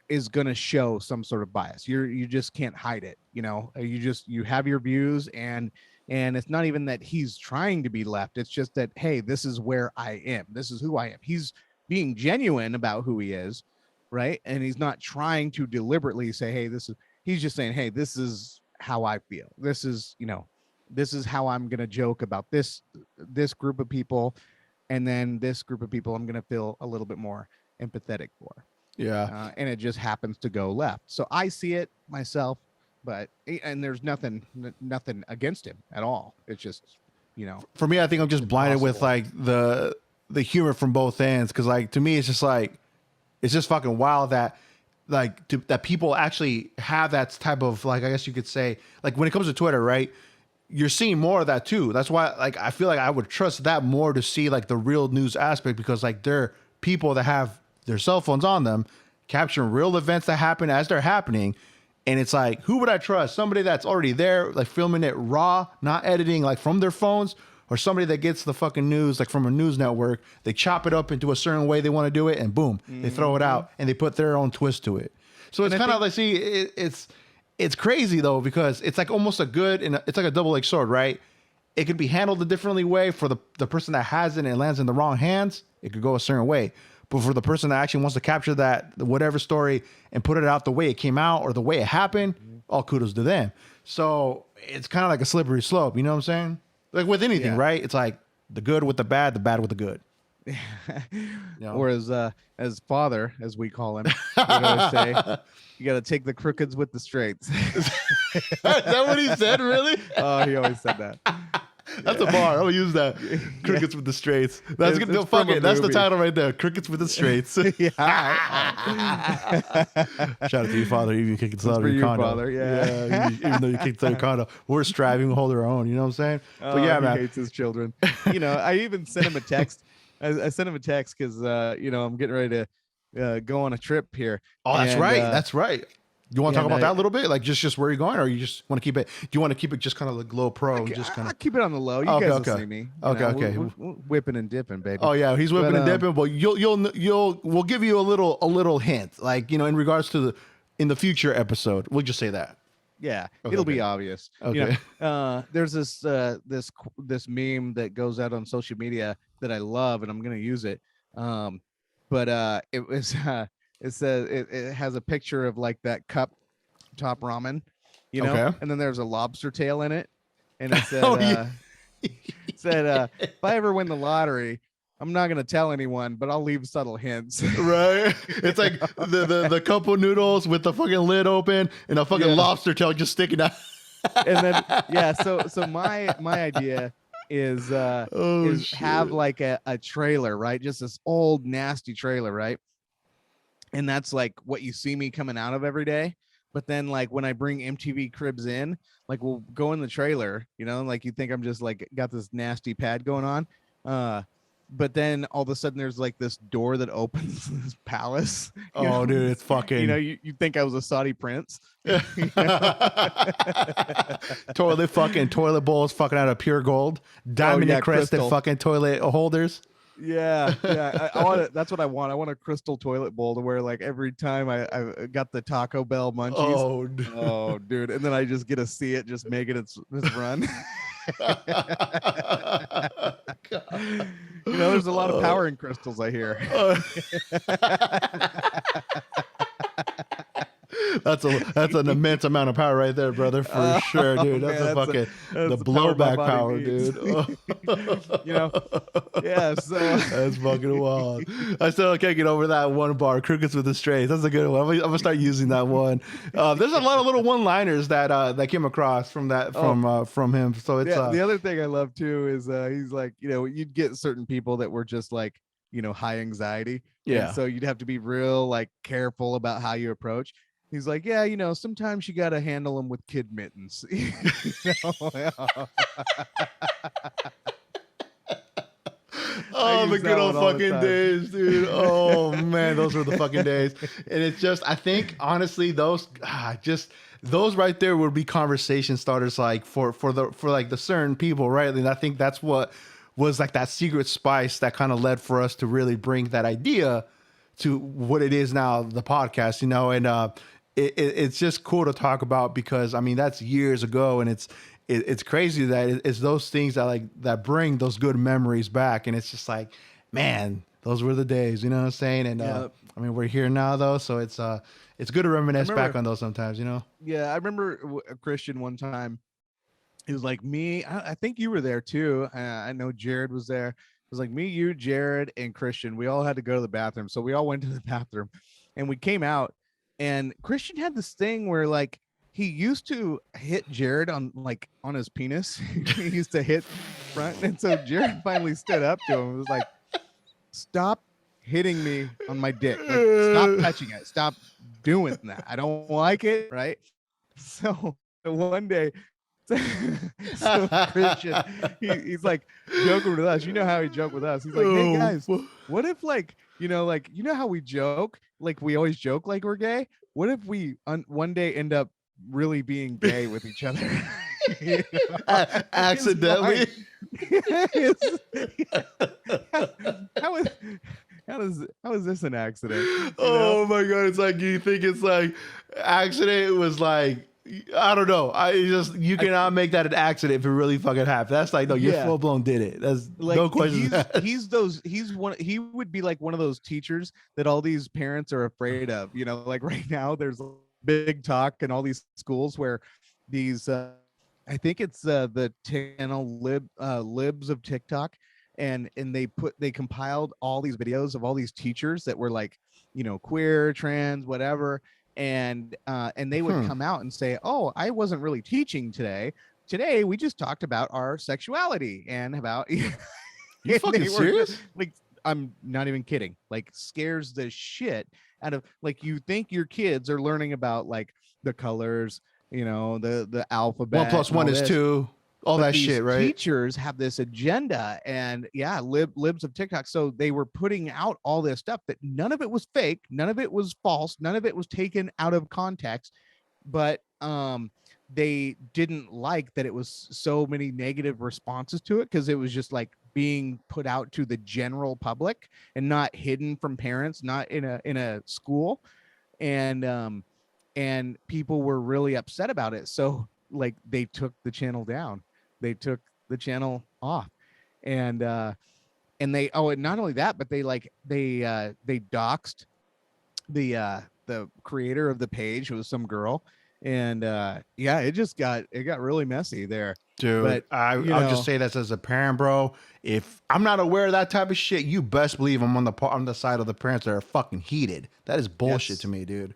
is going to show some sort of bias. You just can't hide it, you know. You have your views, and it's not even that he's trying to be left, it's just that, hey, this is where I am, this is who I am. He's being genuine about who he is, right? And he's not trying to deliberately say, hey, this is, he's just saying, hey, this is how I feel, this is, you know, this is how I'm going to joke about this group of people, and then this group of people I'm going to feel a little bit more empathetic for. Yeah. And it just happens to go left. So I see it myself, but and there's nothing against him at all. It's just, you know, For me, I think I'm just blinded with impossible. like the humor from both ends. Cause like to me, it's just like it's just fucking wild that like that people actually have that type of like I guess you could say like when it comes to Twitter, right? You're seeing more of that too. That's why like I feel like I would trust that more to see like the real news aspect because like they're people that have their cell phones on them capturing real events that happen as they're happening. And it's like, who would I trust? Somebody that's already there, like filming it raw, not editing like from their phones, or somebody that gets the fucking news like from a news network. They chop it up into a certain way they want to do it, and boom, they throw it out and they put their own twist to it. So it's And I kind of think- like, see, it's crazy though because it's like almost a good and it's like a double-edged sword, right? It could be handled a differently way for the person that has it and it lands in the wrong hands. It could go a certain way. But for the person that actually wants to capture that whatever story and put it out the way it came out or the way it happened, all kudos to them. So it's kind of like a slippery slope. You know what I'm saying? Like with anything, Yeah. right? It's like the good with the bad with the good. know? Or as father, as we call him, we always say, you got to take the crookeds with the straights. Is that what he said? Really? Oh, he always said that. That's a bar. I'll use that. Crickets with the straights. That's good. It's No, fuck from a it. That's the movie. title right there. Crickets with the straights. Yeah. Shout out to your father. Even kicked us out for of your you, condo. father, yeah. Even though you kicked us out of your condo, we're striving to hold our own. You know what I'm saying? But yeah, He man. hates his children. You know, I even sent him a text. I sent him a text because you know, I'm getting ready to go on a trip here. Oh, that's And, right. That's right. You want to talk and about I- that a little bit? Like just where you're going, or you just want to keep it? Do you want to keep it just kind of like low pro and just kind I'll of? keep it on the low. You Okay, guys okay. will see me. You Okay, know, okay. we're whipping and dipping, baby. Oh yeah, he's whipping But, and dipping. But we'll give you a little hint, like in regards to in the future episode. We'll just say that. Yeah, Okay, it'll be okay. obvious. Okay. You know, there's this meme that goes out on social media that I love, and I'm gonna use it. But it was it says it has a picture of like that cup top ramen, you know, Okay. and then there's a lobster tail in it, and it said Oh, yeah. if I ever win the lottery, I'm not gonna tell anyone, but I'll leave subtle hints. Right? It's like the couple noodles with the fucking lid open and a fucking Yeah. lobster tail just sticking out. And then yeah, so my idea is Oh, is have like a trailer, right? Just this old nasty trailer, right? And that's like what you see me coming out of every day. But then like when I bring MTV Cribs in, like we'll go in the trailer, you know, like you think I'm just like got this nasty pad going on. but then all of a sudden there's like this door that opens in this palace. Oh, dude, it's fucking. You think I was a Saudi prince. Toilet bowls fucking out of pure gold, diamond encrusted fucking toilet holders. Yeah, I want it. That's what I want. I want a crystal toilet bowl to where like every time I got the Taco Bell munchies. Oh, dude, and then I just get to see it just making its run. There's a lot of power in crystals, I hear. That's an immense amount of power right there, brother, for sure, dude. That's the blowback power, dude. Yeah, so that's fucking wild. I still can't get over that one bar, Crookeds with the Strays. That's a good one. I'm gonna start using that one. There's a lot of little one-liners that came across from him. So it's the other thing I love too is he's like, you'd get certain people that were just like, high anxiety. Yeah. And so you'd have to be real like careful about how you approach. He's like, yeah, sometimes you got to handle them with kid mittens. Oh, the good old fucking days, dude. Oh man, those were the fucking days. And it's just, I think honestly, those right there would be conversation starters, like for like the certain people, right? And I think that's what was like that secret spice that kind of led for us to really bring that idea to what it is now, the podcast, and it's just cool to talk about, because I mean that's years ago, and it's crazy that it's those things that bring those good memories back, and it's just like, man, those were the days, you know what I'm saying? And I mean we're here now though, so it's good to reminisce back on those sometimes, Yeah, I remember a Christian one time. It was like me. I think you were there too. I know Jared was there. It was like me, you, Jared, and Christian. We all had to go to the bathroom, so we all went to the bathroom, and we came out. And Christian had this thing where like he used to hit Jared on his penis. He used to hit front. And so Jared finally stood up to him and was like, stop hitting me on my dick. Like, stop touching it. Stop doing that. I don't like it. Right. So one day, so Christian, he's like joking with us. You know how he joked with us. He's like, hey guys, what if how we joke? Like we always joke like we're gay. What if we one day end up really being gay with each other? Accidentally? How is this an accident? Oh my God. It's like, you think it's like accident was like, I don't know. You cannot make that an accident if it really fucking happened. That's like, no, you full blown did it. That's like, no question. He would be like one of those teachers that all these parents are afraid of. Like right now there's big talk in all these schools where these, I think it's the channel libs of TikTok. And they compiled all these videos of all these teachers that were like, queer, trans, whatever. And they would come out and say, oh, I wasn't really teaching today. Today we just talked about our sexuality and about you fucking serious? Like, I'm not even kidding. Like, scares the shit out of, like, you think your kids are learning about like the colors, the alphabet. 1 + 1 is 2. All that shit, right? Teachers have this agenda, and libs of TikTok. So they were putting out all this stuff that none of it was fake, none of it was false, none of it was taken out of context. But they didn't like that it was so many negative responses to it, because it was just like being put out to the general public and not hidden from parents, not in a school, and people were really upset about it. So like they took the channel down. They took the channel off, and they, and not only that, but they doxed the creator of the page, who was some girl, and it got really messy there, dude. But I'll just say this as a parent, bro. If I'm not aware of that type of shit, you best believe I'm on the side of the parents that are fucking heated. That is bullshit to me, dude.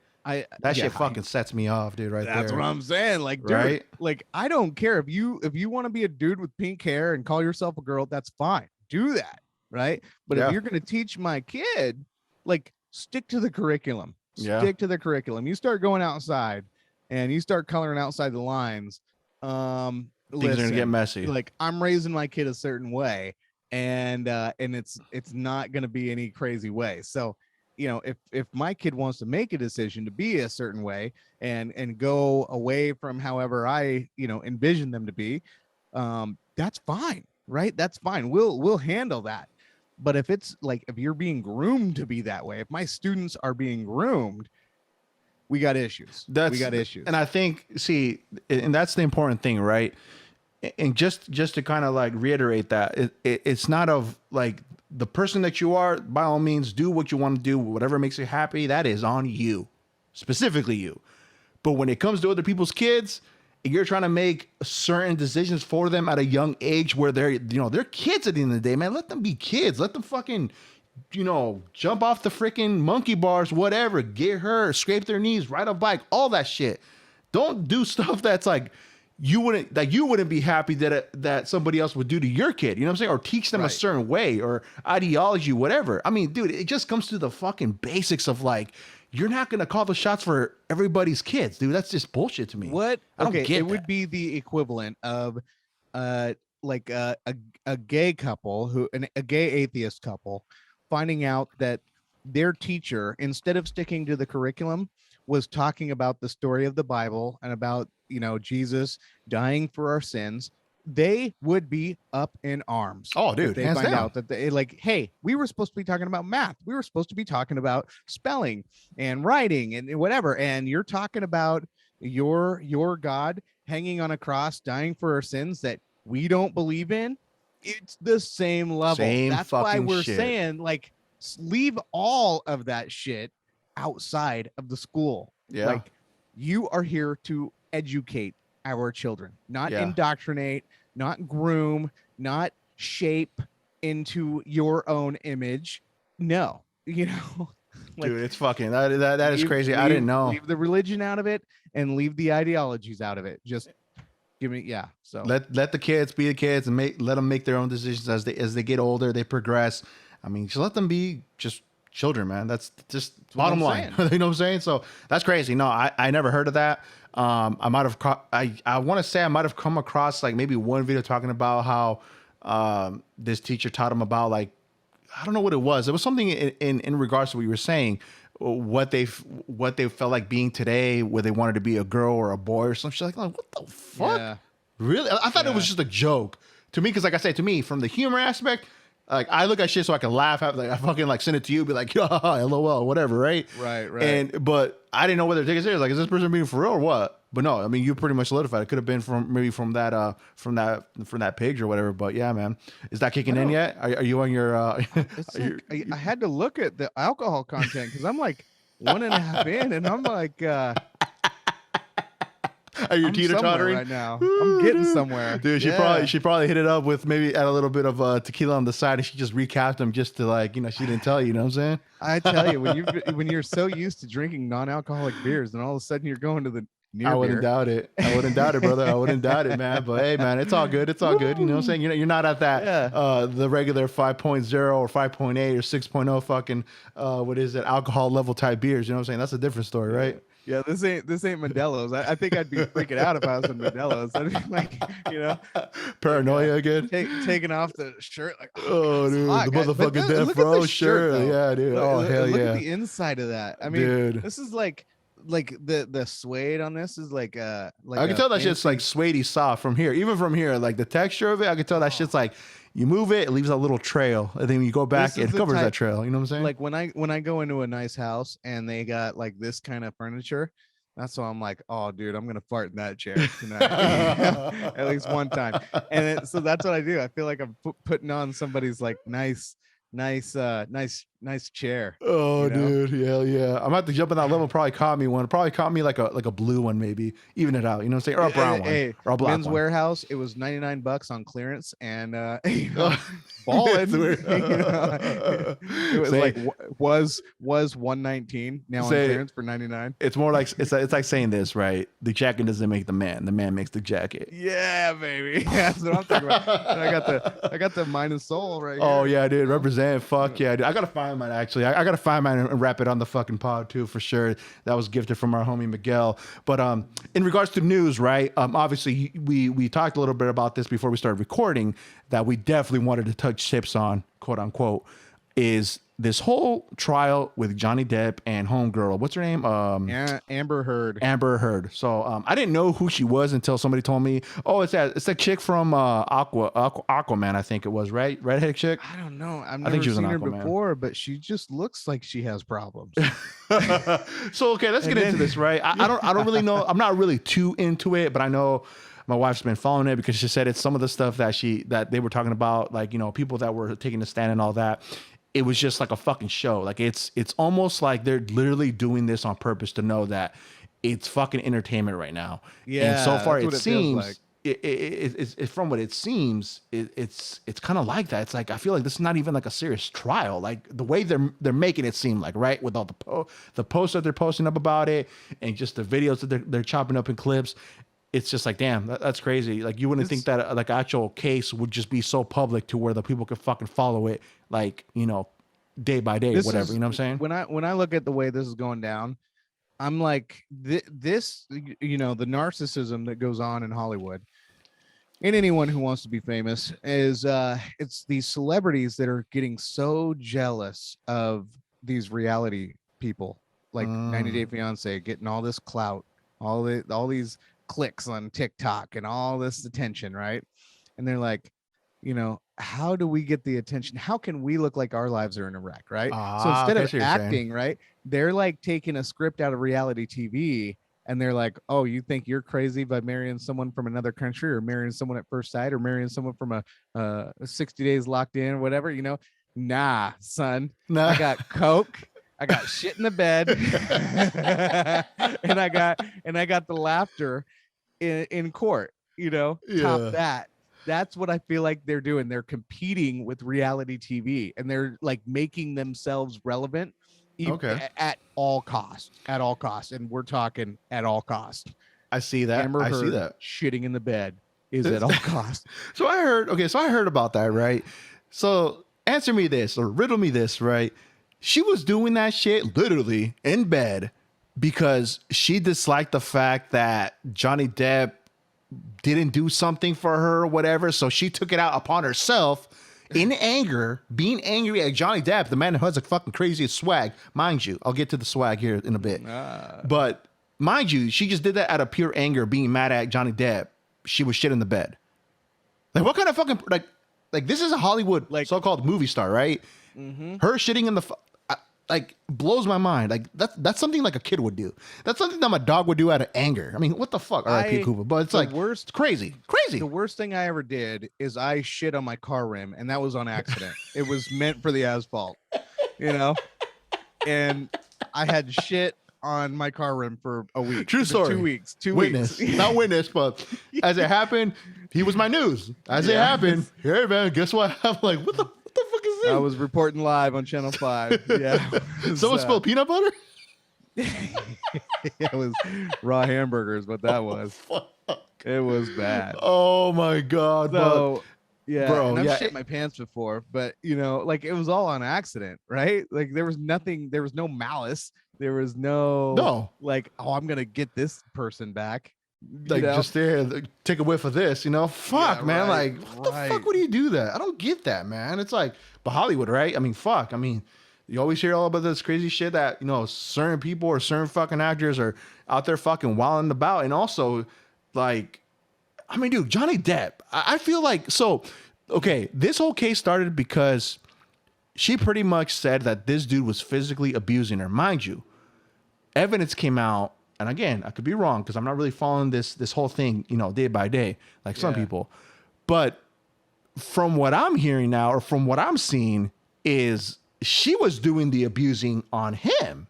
That shit fucking sets me off, dude. That's what I'm saying. Like, dude, right? Like, I don't care if you want to be a dude with pink hair and call yourself a girl, that's fine. Do that, right? But if you're gonna teach my kid, like, stick to the curriculum. Stick to the curriculum. You start going outside and you start coloring outside the lines. Things are gonna get messy. Like, I'm raising my kid a certain way, and it's not going to be any crazy way. So, if my kid wants to make a decision to be a certain way and go away from however I envision them to be, that's fine, right? That's fine. We'll handle that. But if it's like, if you're being groomed to be that way, if my students are being groomed, we got issues. We got issues. And I think, see, and that's the important thing, right? And just to kind of like reiterate that, it's not of like the person that you are. By all means, do what you want to do, whatever makes you happy. That is on you, specifically you. But when it comes to other people's kids, you're trying to make certain decisions for them at a young age where they're kids at the end of the day, man. Let them be kids. Let them fucking, jump off the freaking monkey bars, whatever, get hurt, scrape their knees, ride a bike, all that shit. Don't do stuff that's like you wouldn't be happy that somebody else would do to your kid. You know what I'm saying? Or teach them a certain way or ideology, whatever. I mean, dude, it just comes to the fucking basics of like, you're not going to call the shots for everybody's kids, dude. That's just bullshit to me. What? I don't Okay, get it that. would be the equivalent of like a gay couple a gay atheist couple finding out that their teacher, instead of sticking to the curriculum, was talking about the story of the Bible and about, Jesus dying for our sins. They would be up in arms. Oh, dude, if they hands find down. out that they like, hey, we were supposed to be talking about math. We were supposed to be talking about spelling and writing and whatever. And you're talking about your God hanging on a cross, dying for our sins that we don't believe in. It's the same level. Same That's why fucking we're shit. saying, like, leave all of that shit outside of the school. Yeah. Like, you are here to educate our children, not Yeah. indoctrinate, not groom, not shape into your image image. No, like, Dude, it's fucking that is crazy. I leave- didn't know. Leave the religion out of it and leave the ideologies out of it. Just give me, yeah. So Let the kids be the kids and let them make their own decisions as they get older, they progress. I mean, just let them be just children, man. That's just bottom I'm line. You know what I'm saying? So that's crazy. No, I never heard of that. I might have I want to say I might have come across like maybe one video talking about how this teacher taught him about, like, I don't know what it was. It was something in regards to what you were saying, what they felt like being today, where they wanted to be a girl or a boy or some shit like what the fuck? Yeah. Really? I thought it was just a joke to me, because like I said, to me, from the humor aspect, like I look at shit so I can laugh. Like I fucking like send it to you, be like, LOL, whatever, right? Right. But I didn't know whether to take it serious. Like, is this person being for real or what? But no, I mean, you pretty much solidified. It could have been from that page or whatever. But yeah, man, is that kicking in yet? Are you on your? It's like, I had to look at the alcohol content because I'm like 1.5 in, and I'm like, Are you I'm teeter somewhere tottering right now? I'm getting somewhere, dude? She probably hit it up with maybe add a little bit of tequila on the side, and she just recapped them just to, like, she didn't tell you. You know what I'm saying? I tell you, when you're so used to drinking non-alcoholic beers, and all of a sudden you're going to the near I wouldn't beer. doubt it. I wouldn't doubt it, brother. I wouldn't doubt it, man. But hey, man, it's all good. It's all good. You know what I'm saying? You're not at that the regular 5.0 or 5.8 or 6.0 fucking what is it, alcohol level type beers. You know what I'm saying? That's a different story, right? Yeah, this ain't Modelo's. I think I'd be freaking out if I was in Modelo's. I'd be like, Paranoia again. taking off the shirt, like, Oh, dude, hot, the guys. But motherfucking look Death at the Row shirt, shirt. though. Yeah, dude. Oh, hell look yeah. at the inside of that. I mean, Dude. this is like the suede on this is like I can tell that shit's like suede soft from here. Even from here, like the texture of it, I can tell that shit's like, you move it leaves a little trail, and then when you go back, This is it the covers type- that trail. You know what I'm saying? like when I go into a nice house and they got like this kind of furniture, that's why I'm like, oh, dude, I'm gonna fart in that chair tonight at least one time. And so that's what I do. I feel like I'm putting on somebody's like nice chair. Oh, dude, hell yeah! I'm about to jump in that level. Probably caught me one. Probably caught me like a blue one, maybe even it out. You know what I'm saying? Or a brown one, or a black Men's one. Warehouse. It was $99 on clearance, and balling. It was Say- like was 119. Now on Say- clearance for 99. It's more like it's like saying this, right? The jacket doesn't make the man. The man makes the jacket. Yeah, baby. That's what I'm talking about. And I got the Mind and Soul right here. Oh yeah, dude. Represent. Fuck yeah, dude. I gotta find find mine actually. I gotta find mine and wrap it on the fucking pod too for sure. That was gifted from our homie Miguel. But in regards to news, right? Obviously we talked a little bit about this before we started recording that we definitely wanted to touch tips on, quote unquote, is this whole trial with Johnny Depp and homegirl. What's her name? Amber Heard. Amber Heard. So I didn't know who she was until somebody told me, oh, it's that chick from Aquaman, I think it was, right? Redhead chick. I don't know. I've I never think she was seen an her Aquaman. before, but she just looks like she has problems. So okay, let's get into this, right? I don't really know. I'm not really too into it, but I know my wife's been following it because she said it's some of the stuff that they were talking about, like, you know, people that were taking the stand and all that. It was just like a fucking show. Like it's almost like they're literally doing this on purpose to know that it's fucking entertainment right now. Yeah, and so far that's it what it feels seems like. it's from what it seems, it's kind of like that. It's like I feel like this is not even like a serious trial. Like the way they're making it seem like, right, with all the posts that they're posting up about it and just the videos that they're chopping up in clips. It's just like, damn, that's crazy. Like you wouldn't think that like actual case would just be so public to where the people could fucking follow it, like, you know, day by day, whatever. You know what I'm saying? When I look at the way this is going down, I'm like, this, you know, the narcissism that goes on in Hollywood and anyone who wants to be famous is it's these celebrities that are getting so jealous of these reality people like 90 Day Fiance getting all this clout, all these clicks on TikTok and all this attention, right? And they're like, you know, how do we get the attention? How can we look like our lives are in a wreck, right? So instead of acting, right, they're like taking a script out of reality TV and they're like, oh, you think you're crazy by marrying someone from another country or marrying someone at first sight or marrying someone from a 60 days locked in or whatever, you know? Nah, son. Nah. I got coke. I got shit in the bed. and I got the laughter in court, you know, top that. That's what I feel like they're doing. They're competing with reality TV and they're like making themselves relevant at all costs, And we're talking at all costs. I see that. I see that. Shitting in the bed is at all costs. So I heard about that, right? So answer me this or riddle me this, right? She was doing that shit literally in bed because she disliked the fact that Johnny Depp didn't do something for her or whatever. So she took it out upon herself in anger, being angry at Johnny Depp, the man who has the fucking craziest swag. Mind you, I'll get to the swag here in a bit. But mind you, she just did that out of pure anger, being mad at Johnny Depp. She was shit in the bed. Like what kind of fucking, like this is a Hollywood so-called movie star, right? Her shitting in the like blows my mind. Like that's something like a kid would do. That's something that my dog would do out of anger. I mean, what the fuck? R.I.P. Cooper. But it's like it's crazy. The worst thing I ever did is I shit on my car rim, and that was on accident. It was meant for the asphalt, you know. And I had shit on my car rim for a week. True story. 2 weeks. Witness. Not witness, but as it happened, he was my news. As it happened, hey man, guess what? I'm like, what the fuck is this? I was reporting live on Channel 5. Yeah. Someone spilled peanut butter? It was raw hamburgers, what that was. It was bad. Oh my God. So, yeah, bro, and I've shit my pants before, but you know, like it was all on accident, right? Like there was no malice. There was no like, oh, I'm gonna get this person back. Like just there, take a whiff of this, you know? Fuck, man. Right, like, what the fuck would you do that? I don't get that, man. It's like, but Hollywood, right? I mean, fuck. I mean, you always hear all about this crazy shit that, you know, certain people or certain fucking actors are out there fucking wilding about. And also, like, I mean, dude, Johnny Depp, I feel like, so, okay, this whole case started because she pretty much said that this dude was physically abusing her. Mind you, evidence came out. And again, I could be wrong because I'm not really following this whole thing, you know, day by day, like some people. But from what I'm hearing now, or from what I'm seeing, is she was doing the abusing on him.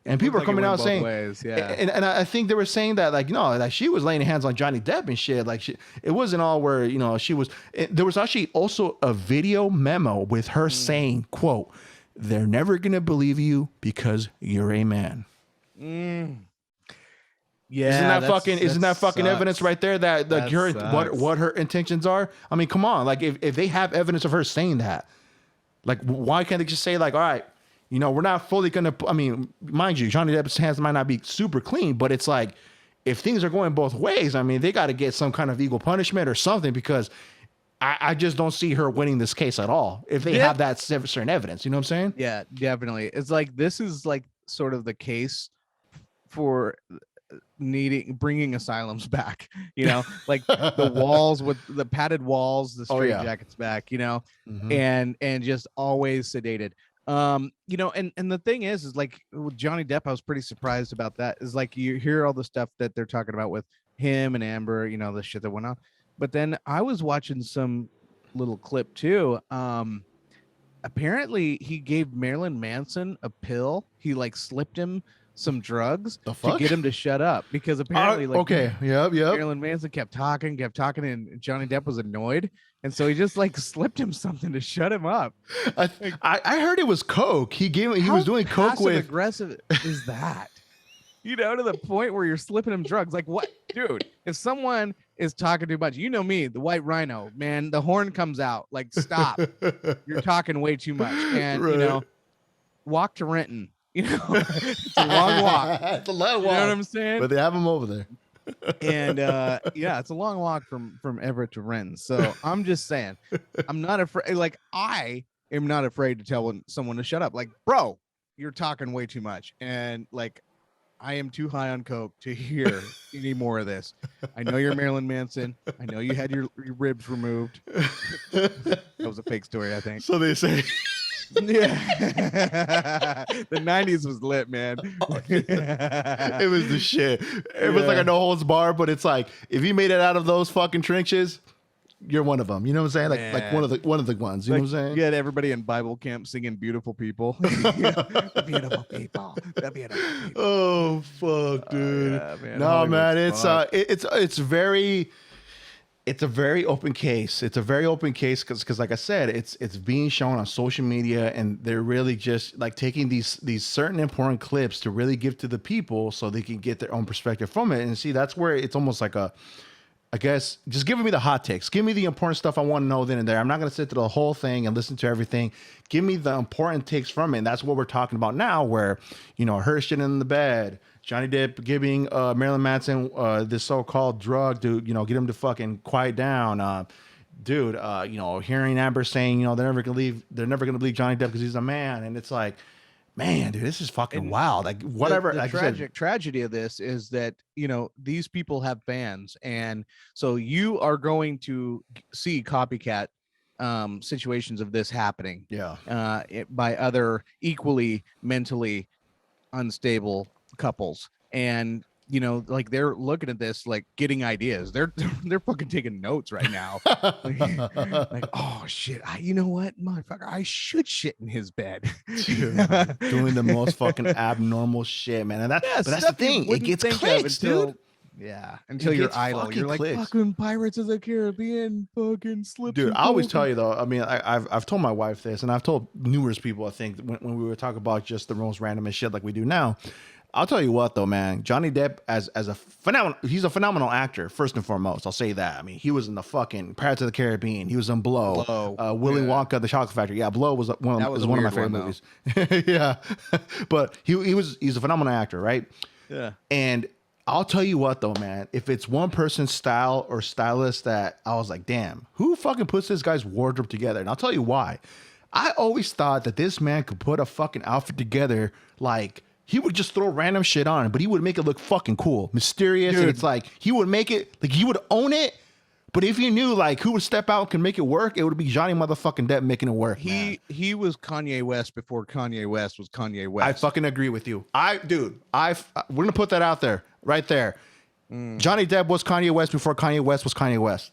And people are coming out saying, and I think they were saying that, like, you know, that she was laying hands on Johnny Depp and shit. Like, it wasn't all where, you know, she was. There was actually also a video memo with her saying, quote, "They're never going to believe you because you're a man." Yeah, isn't that fucking evidence right there that like what her intentions are? I mean, come on, like if they have evidence of her saying that, Like, why can't they just say like, all right, you know, we're not fully gonna. I mean, mind you, Johnny Depp's hands might not be super clean, but it's like, if things are going both ways, I mean, they got to get some kind of equal punishment or something, because I just don't see her winning this case at all if they have that certain evidence. You know what I'm saying? Yeah, definitely. It's like, this is like sort of the case for bringing asylums back, you know, like the walls with the padded walls, the straight jackets back, you know, and just always sedated. You know, and the thing is like with Johnny Depp, I was pretty surprised about that. Is like, you hear all the stuff that they're talking about with him and Amber, you know, the shit that went on. But then I was watching some little clip too. Apparently he gave Marilyn Manson a pill. He like slipped him some drugs to get him to shut up, because apparently Marilyn Manson kept talking, and Johnny Depp was annoyed, and so he just like slipped him something to shut him up. I heard it was coke. He was doing coke with. Aggressive is that? You know, to the point where you're slipping him drugs. Like, what, dude? If someone is talking too much, you know me, the White Rhino, man, the horn comes out. Like, stop. You're talking way too much. And you know, walk to Renton. You know, it's a long walk. It's a long walk. You know what I'm saying? But they have him over there. And yeah, it's a long walk from Everett to Renton. So I'm just saying, I'm not afraid. Like, I am not afraid to tell someone to shut up. Like, bro, you're talking way too much. And like, I am too high on coke to hear any more of this. I know you're Marilyn Manson. I know you had your ribs removed. That was a fake story, I think. So they say. Yeah. The 90s was lit, man. It was the shit. It was like a no holds bar, but it's like, if you made it out of those fucking trenches, you're one of them. You know what I'm saying? Like one of the ones. You know what I'm saying? You had everybody in Bible camp singing "Beautiful People." The beautiful people. The beautiful people. Oh fuck, dude. Yeah, man. No, man. It's a very open case. It's a very open case because like I said, it's being shown on social media, and they're really just like taking these certain important clips to really give to the people so they can get their own perspective from it. And see, that's where it's almost like I guess just giving me the hot takes. Give me the important stuff I want to know then and there. I'm not going to sit through the whole thing and listen to everything. Give me the important takes from it. And that's what we're talking about now, where, you know, her shit in the bed, Johnny Depp giving Marilyn Manson this so-called drug to, you know, get him to fucking quiet down. Dude, you know, hearing Amber saying, you know, they're never going to believe Johnny Depp because he's a man. And it's like, man, dude, this is fucking wild. Like, whatever. The tragedy of this is that, you know, these people have fans, and so you are going to see copycat situations of this happening. Yeah. By other equally mentally unstable couples, and you know, like, they're looking at this, like, getting ideas. They're fucking taking notes right now. Like, oh shit, you know what, motherfucker, I should shit in his bed. Dude, doing the most fucking abnormal shit, man. And that's the thing. It gets clicks, dude. Yeah, until you're idle. You're like, clicks. Fucking Pirates of the Caribbean, fucking slip. Dude, I always tell you though. I mean, I've told my wife this, and I've told numerous people. I think when we were talking about just the most randomest shit like we do now. I'll tell you what though, man. Johnny Depp as a phenomenal, he's a phenomenal actor first and foremost. I'll say that. I mean, he was in the fucking Pirates of the Caribbean. He was in Blow. Willy Wonka, the Chocolate Factory. Yeah, Blow was one of my favorite movies. Yeah, but he's a phenomenal actor, right? Yeah. And I'll tell you what though, man. If it's one person's style or stylist that I was like, damn, who fucking puts this guy's wardrobe together? And I'll tell you why. I always thought that this man could put a fucking outfit together like. He would just throw random shit on, but he would make it look fucking cool, mysterious. Dude. And it's like, he would make it, like, he would own it. But if you knew, like, who would step out and make it work, it would be Johnny motherfucking Depp making it work. He was Kanye West before Kanye West was Kanye West. I fucking agree with you. We're going to put that out there, right there. Johnny Depp was Kanye West before Kanye West was Kanye West.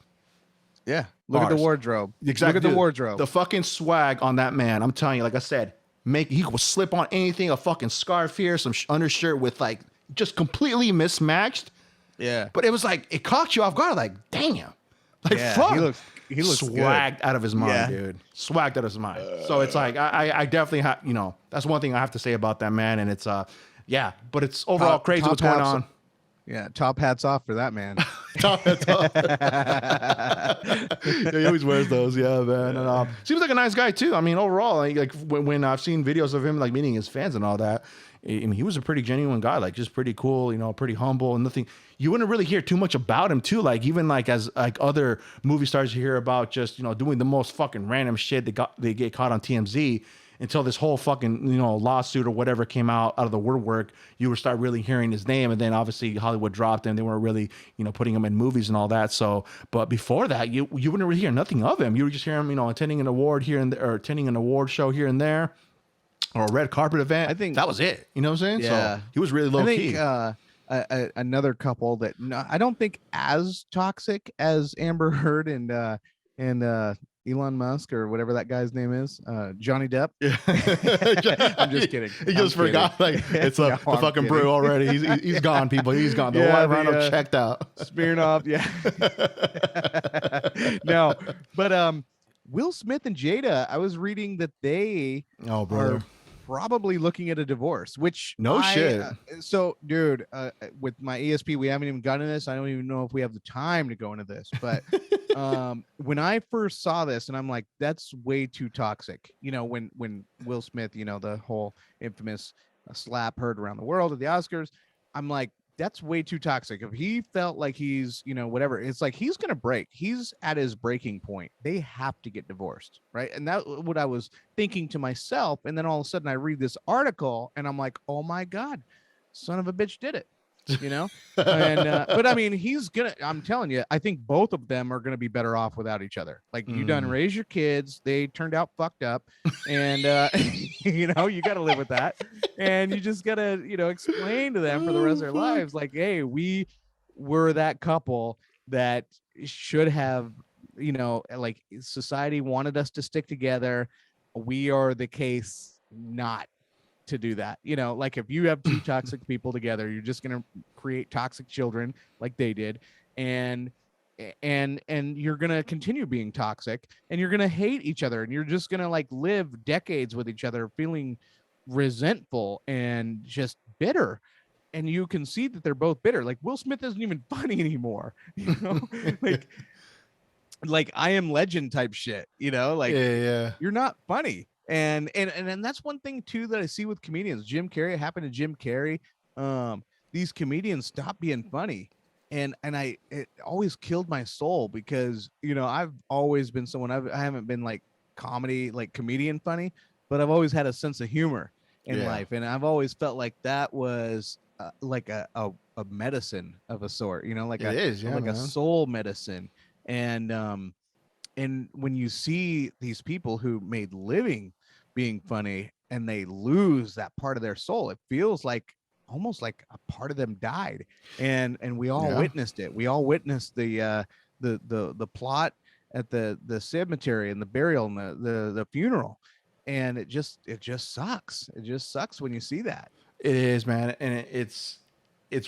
Yeah. Look at the wardrobe. Exactly. Look at the wardrobe. The fucking swag on that man. I'm telling you, like I said, he could slip on anything, a fucking scarf here, some undershirt with like just completely mismatched. Yeah. But it was like, it caught you off guard. Like, damn. Like, fuck. He looks swagged good. Out of his mind, dude. Swagged out of his mind. So it's like, I definitely have, you know, that's one thing I have to say about that man. And it's, yeah, but it's overall crazy what's going on. Yeah. Top hats off for that man. That's all. Yeah, he always wears those. Yeah, man. And, seems like a nice guy too. I mean, overall, like when I've seen videos of him like meeting his fans and all that, I mean, he was a pretty genuine guy. Like just pretty cool. You know, pretty humble and nothing. You wouldn't really hear too much about him too. Like even like as like other movie stars you hear about, just doing the most fucking random shit. They get caught on TMZ. Until this whole fucking lawsuit or whatever came out of the woodwork, you would start really hearing his name, and then obviously Hollywood dropped him. They weren't really putting him in movies and all that. So, but before that, you wouldn't really hear nothing of him. You would just hear him attending an award here and there, or attending an award show here and there, or a red carpet event. I think that was it. You know what I'm saying? Yeah. So he was really low key. Another couple that I don't think as toxic as Amber Heard and Elon Musk or whatever that guy's name is, Johnny Depp. Yeah. I'm just kidding. He just forgot. Like it's the fucking kidding. brew already. He's gone, people. He's gone. The White Rhino checked out. Smirnoff. Yeah. No, but Will Smith and Jada, I was reading that they brother. are probably looking at a divorce, which shit. So, dude, with my ESP, we haven't even gotten to this. I don't even know if we have the time to go into this, but when I first saw this, and I'm like, that's way too toxic. When Will Smith, the whole infamous slap heard around the world at the Oscars, I'm like, that's way too toxic. If he felt like he's, whatever, it's like he's gonna break. He's at his breaking point. They have to get divorced, right? And that's what I was thinking to myself. And then all of a sudden I read this article and I'm like, oh my God, son of a bitch did it. And but I mean, I'm telling you, I think both of them are gonna be better off without each other. Like you done raise your kids, they turned out fucked up, and you gotta live with that, and you just gotta explain to them for the rest of their lives, like, hey, we were that couple that should have, like society wanted us to stick together. We are the case not to do that. Like if you have two toxic people together, you're just going to create toxic children like they did. And you're going to continue being toxic, and you're going to hate each other, and you're just going to like live decades with each other feeling resentful and just bitter. And you can see that they're both bitter. Like Will Smith isn't even funny anymore, like I Am Legend type shit, like yeah. You're not funny. And that's one thing too that I see with comedians. Jim Carrey, it happened to Jim Carrey. These comedians stop being funny, and it always killed my soul, because I've always been someone, I haven't been like comedian funny, but I've always had a sense of humor in life, and I've always felt like that was like a medicine of a sort, like a soul medicine. And when you see these people who made living being funny and they lose that part of their soul, it feels like almost like a part of them died. And we all witnessed it. We all witnessed the plot at the cemetery and the burial and the funeral. And it just sucks. It just sucks when you see that. It is, man. And it's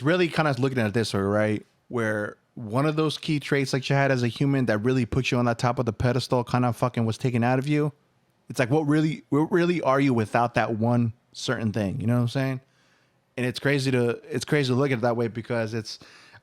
really kind of looking at it this way, right? Where one of those key traits like you had as a human that really put you on that top of the pedestal kind of fucking was taken out of you. It's like, what really are you without that one certain thing? You know what I'm saying? And it's crazy to look at it that way, because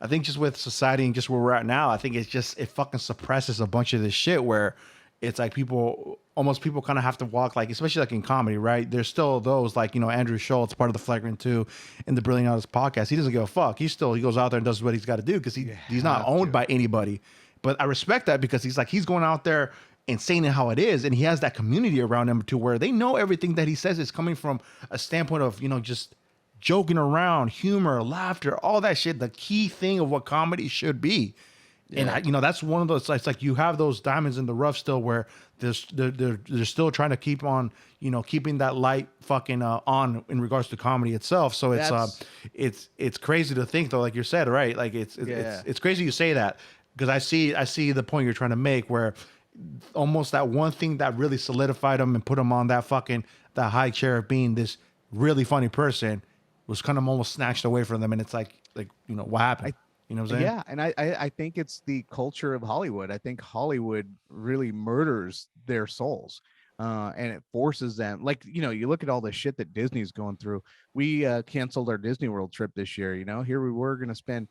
I think just with society and just where we're at now, I think it fucking suppresses a bunch of this shit where it's like people kind of have to walk, like, especially like in comedy, right? There's still those like, Andrew Schultz, part of the Flagrant 2 in the Brilliant Artist podcast. He doesn't give a fuck. He goes out there and does what he's got to do, because he's not owned by anybody. But I respect that, because he's going out there and saying it how it is. And he has that community around him to where they know everything that he says is coming from a standpoint of, just joking around, humor, laughter, all that shit. The key thing of what comedy should be. Yeah. And that's one of those. It's like you have those diamonds in the rough still, where they're still trying to keep on, keeping that light fucking on in regards to comedy itself. So it's crazy to think though, like you said, right? Like it's crazy you say that, because I see the point you're trying to make, where almost that one thing that really solidified him and put him on that high chair of being this really funny person was kind of almost snatched away from them. And it's like what happened? You know what I'm saying? Yeah, and I think it's the culture of Hollywood. I think Hollywood really murders their souls, and it forces them. Like, you look at all the shit that Disney's going through. We canceled our Disney World trip this year. Here we were going to spend,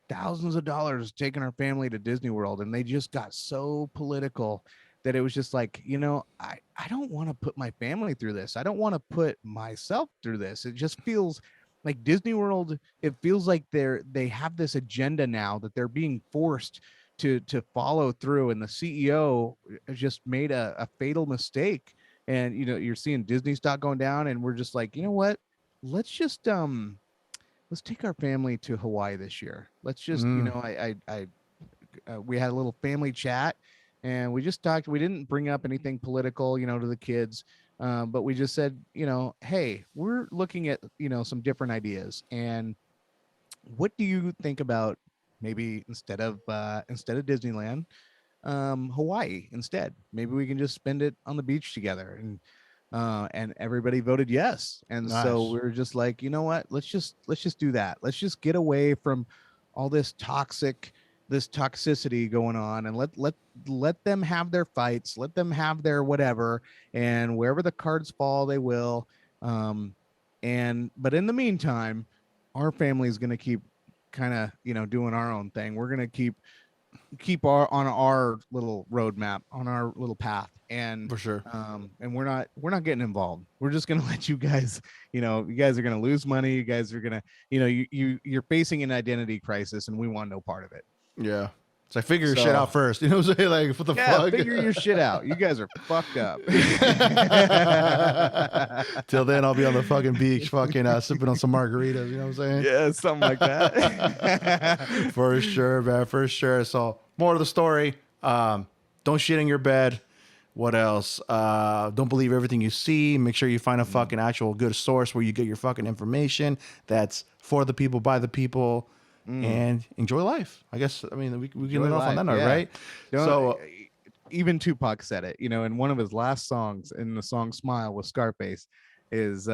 thousands of dollars taking our family to Disney World, and they just got so political that it was just like, I don't want to put my family through this. I don't want to put myself through this. It just feels like Disney World, it feels like they have this agenda now that they're being forced to follow through, and the CEO just made a fatal mistake. And you're seeing Disney stock going down, and we're just like, you know what? Let's just let's take our family to Hawaii this year. Let's just, we had a little family chat, and we just talked. We didn't bring up anything political, to the kids, but we just said, hey, we're looking at, some different ideas. And what do you think about maybe instead of Disneyland, Hawaii instead? Maybe we can just spend it on the beach together. And everybody voted yes. And so we're just like, you know what? Let's just do that. Let's just get away from all this toxicity going on, and let them have their fights, let them have their whatever, and wherever the cards fall, they will. But in the meantime, our family is going to keep kind of, doing our own thing. We're going to keep our little roadmap, on our little path. And for sure. And we're not getting involved. We're just going to let you guys, you guys are going to lose money. You guys are going to, you're facing an identity crisis, and we want no part of it. Yeah. So figure your shit out first. You know what I'm saying? Like, what the fuck? Figure your shit out. You guys are fucked up. Till then, I'll be on the fucking beach, fucking sipping on some margaritas. You know what I'm saying? Yeah, something like that. For sure, man. For sure. So, more of the story. Don't shit in your bed. What else? Don't believe everything you see. Make sure you find a fucking actual good source where you get your fucking information that's for the people, by the people. And enjoy life. I guess. I mean, we can let off on that note, right? So even Tupac said it, in one of his last songs, in the song "Smile" with Scarface, is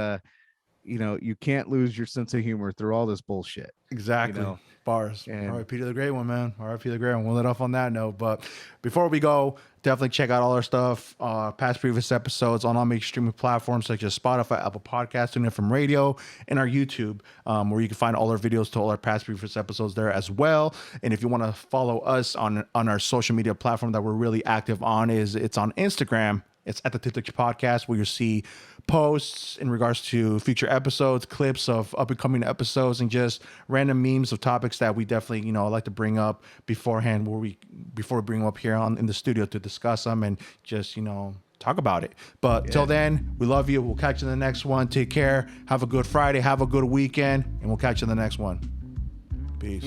you can't lose your sense of humor through all this bullshit. Exactly. Bars. R.I.P. to the great one, man. R.I.P. to the great one. We'll let off on that note. But before we go, definitely check out all our stuff, past previous episodes on all major streaming platforms such as Spotify, Apple Podcasts, TuneIn Radio, and our YouTube, where you can find all our videos to all our past previous episodes there as well. And if you want to follow us on our social media platform that we're really active on, it's on Instagram. It's at the Titlix Podcast, where you'll see posts in regards to future episodes, clips of up and coming episodes, and just random memes of topics that we definitely, like to bring up beforehand, before we bring them up here in the studio to discuss them and just, talk about it. But till then, we love you. We'll catch you in the next one. Take care. Have a good Friday. Have a good weekend. And we'll catch you in the next one. Peace.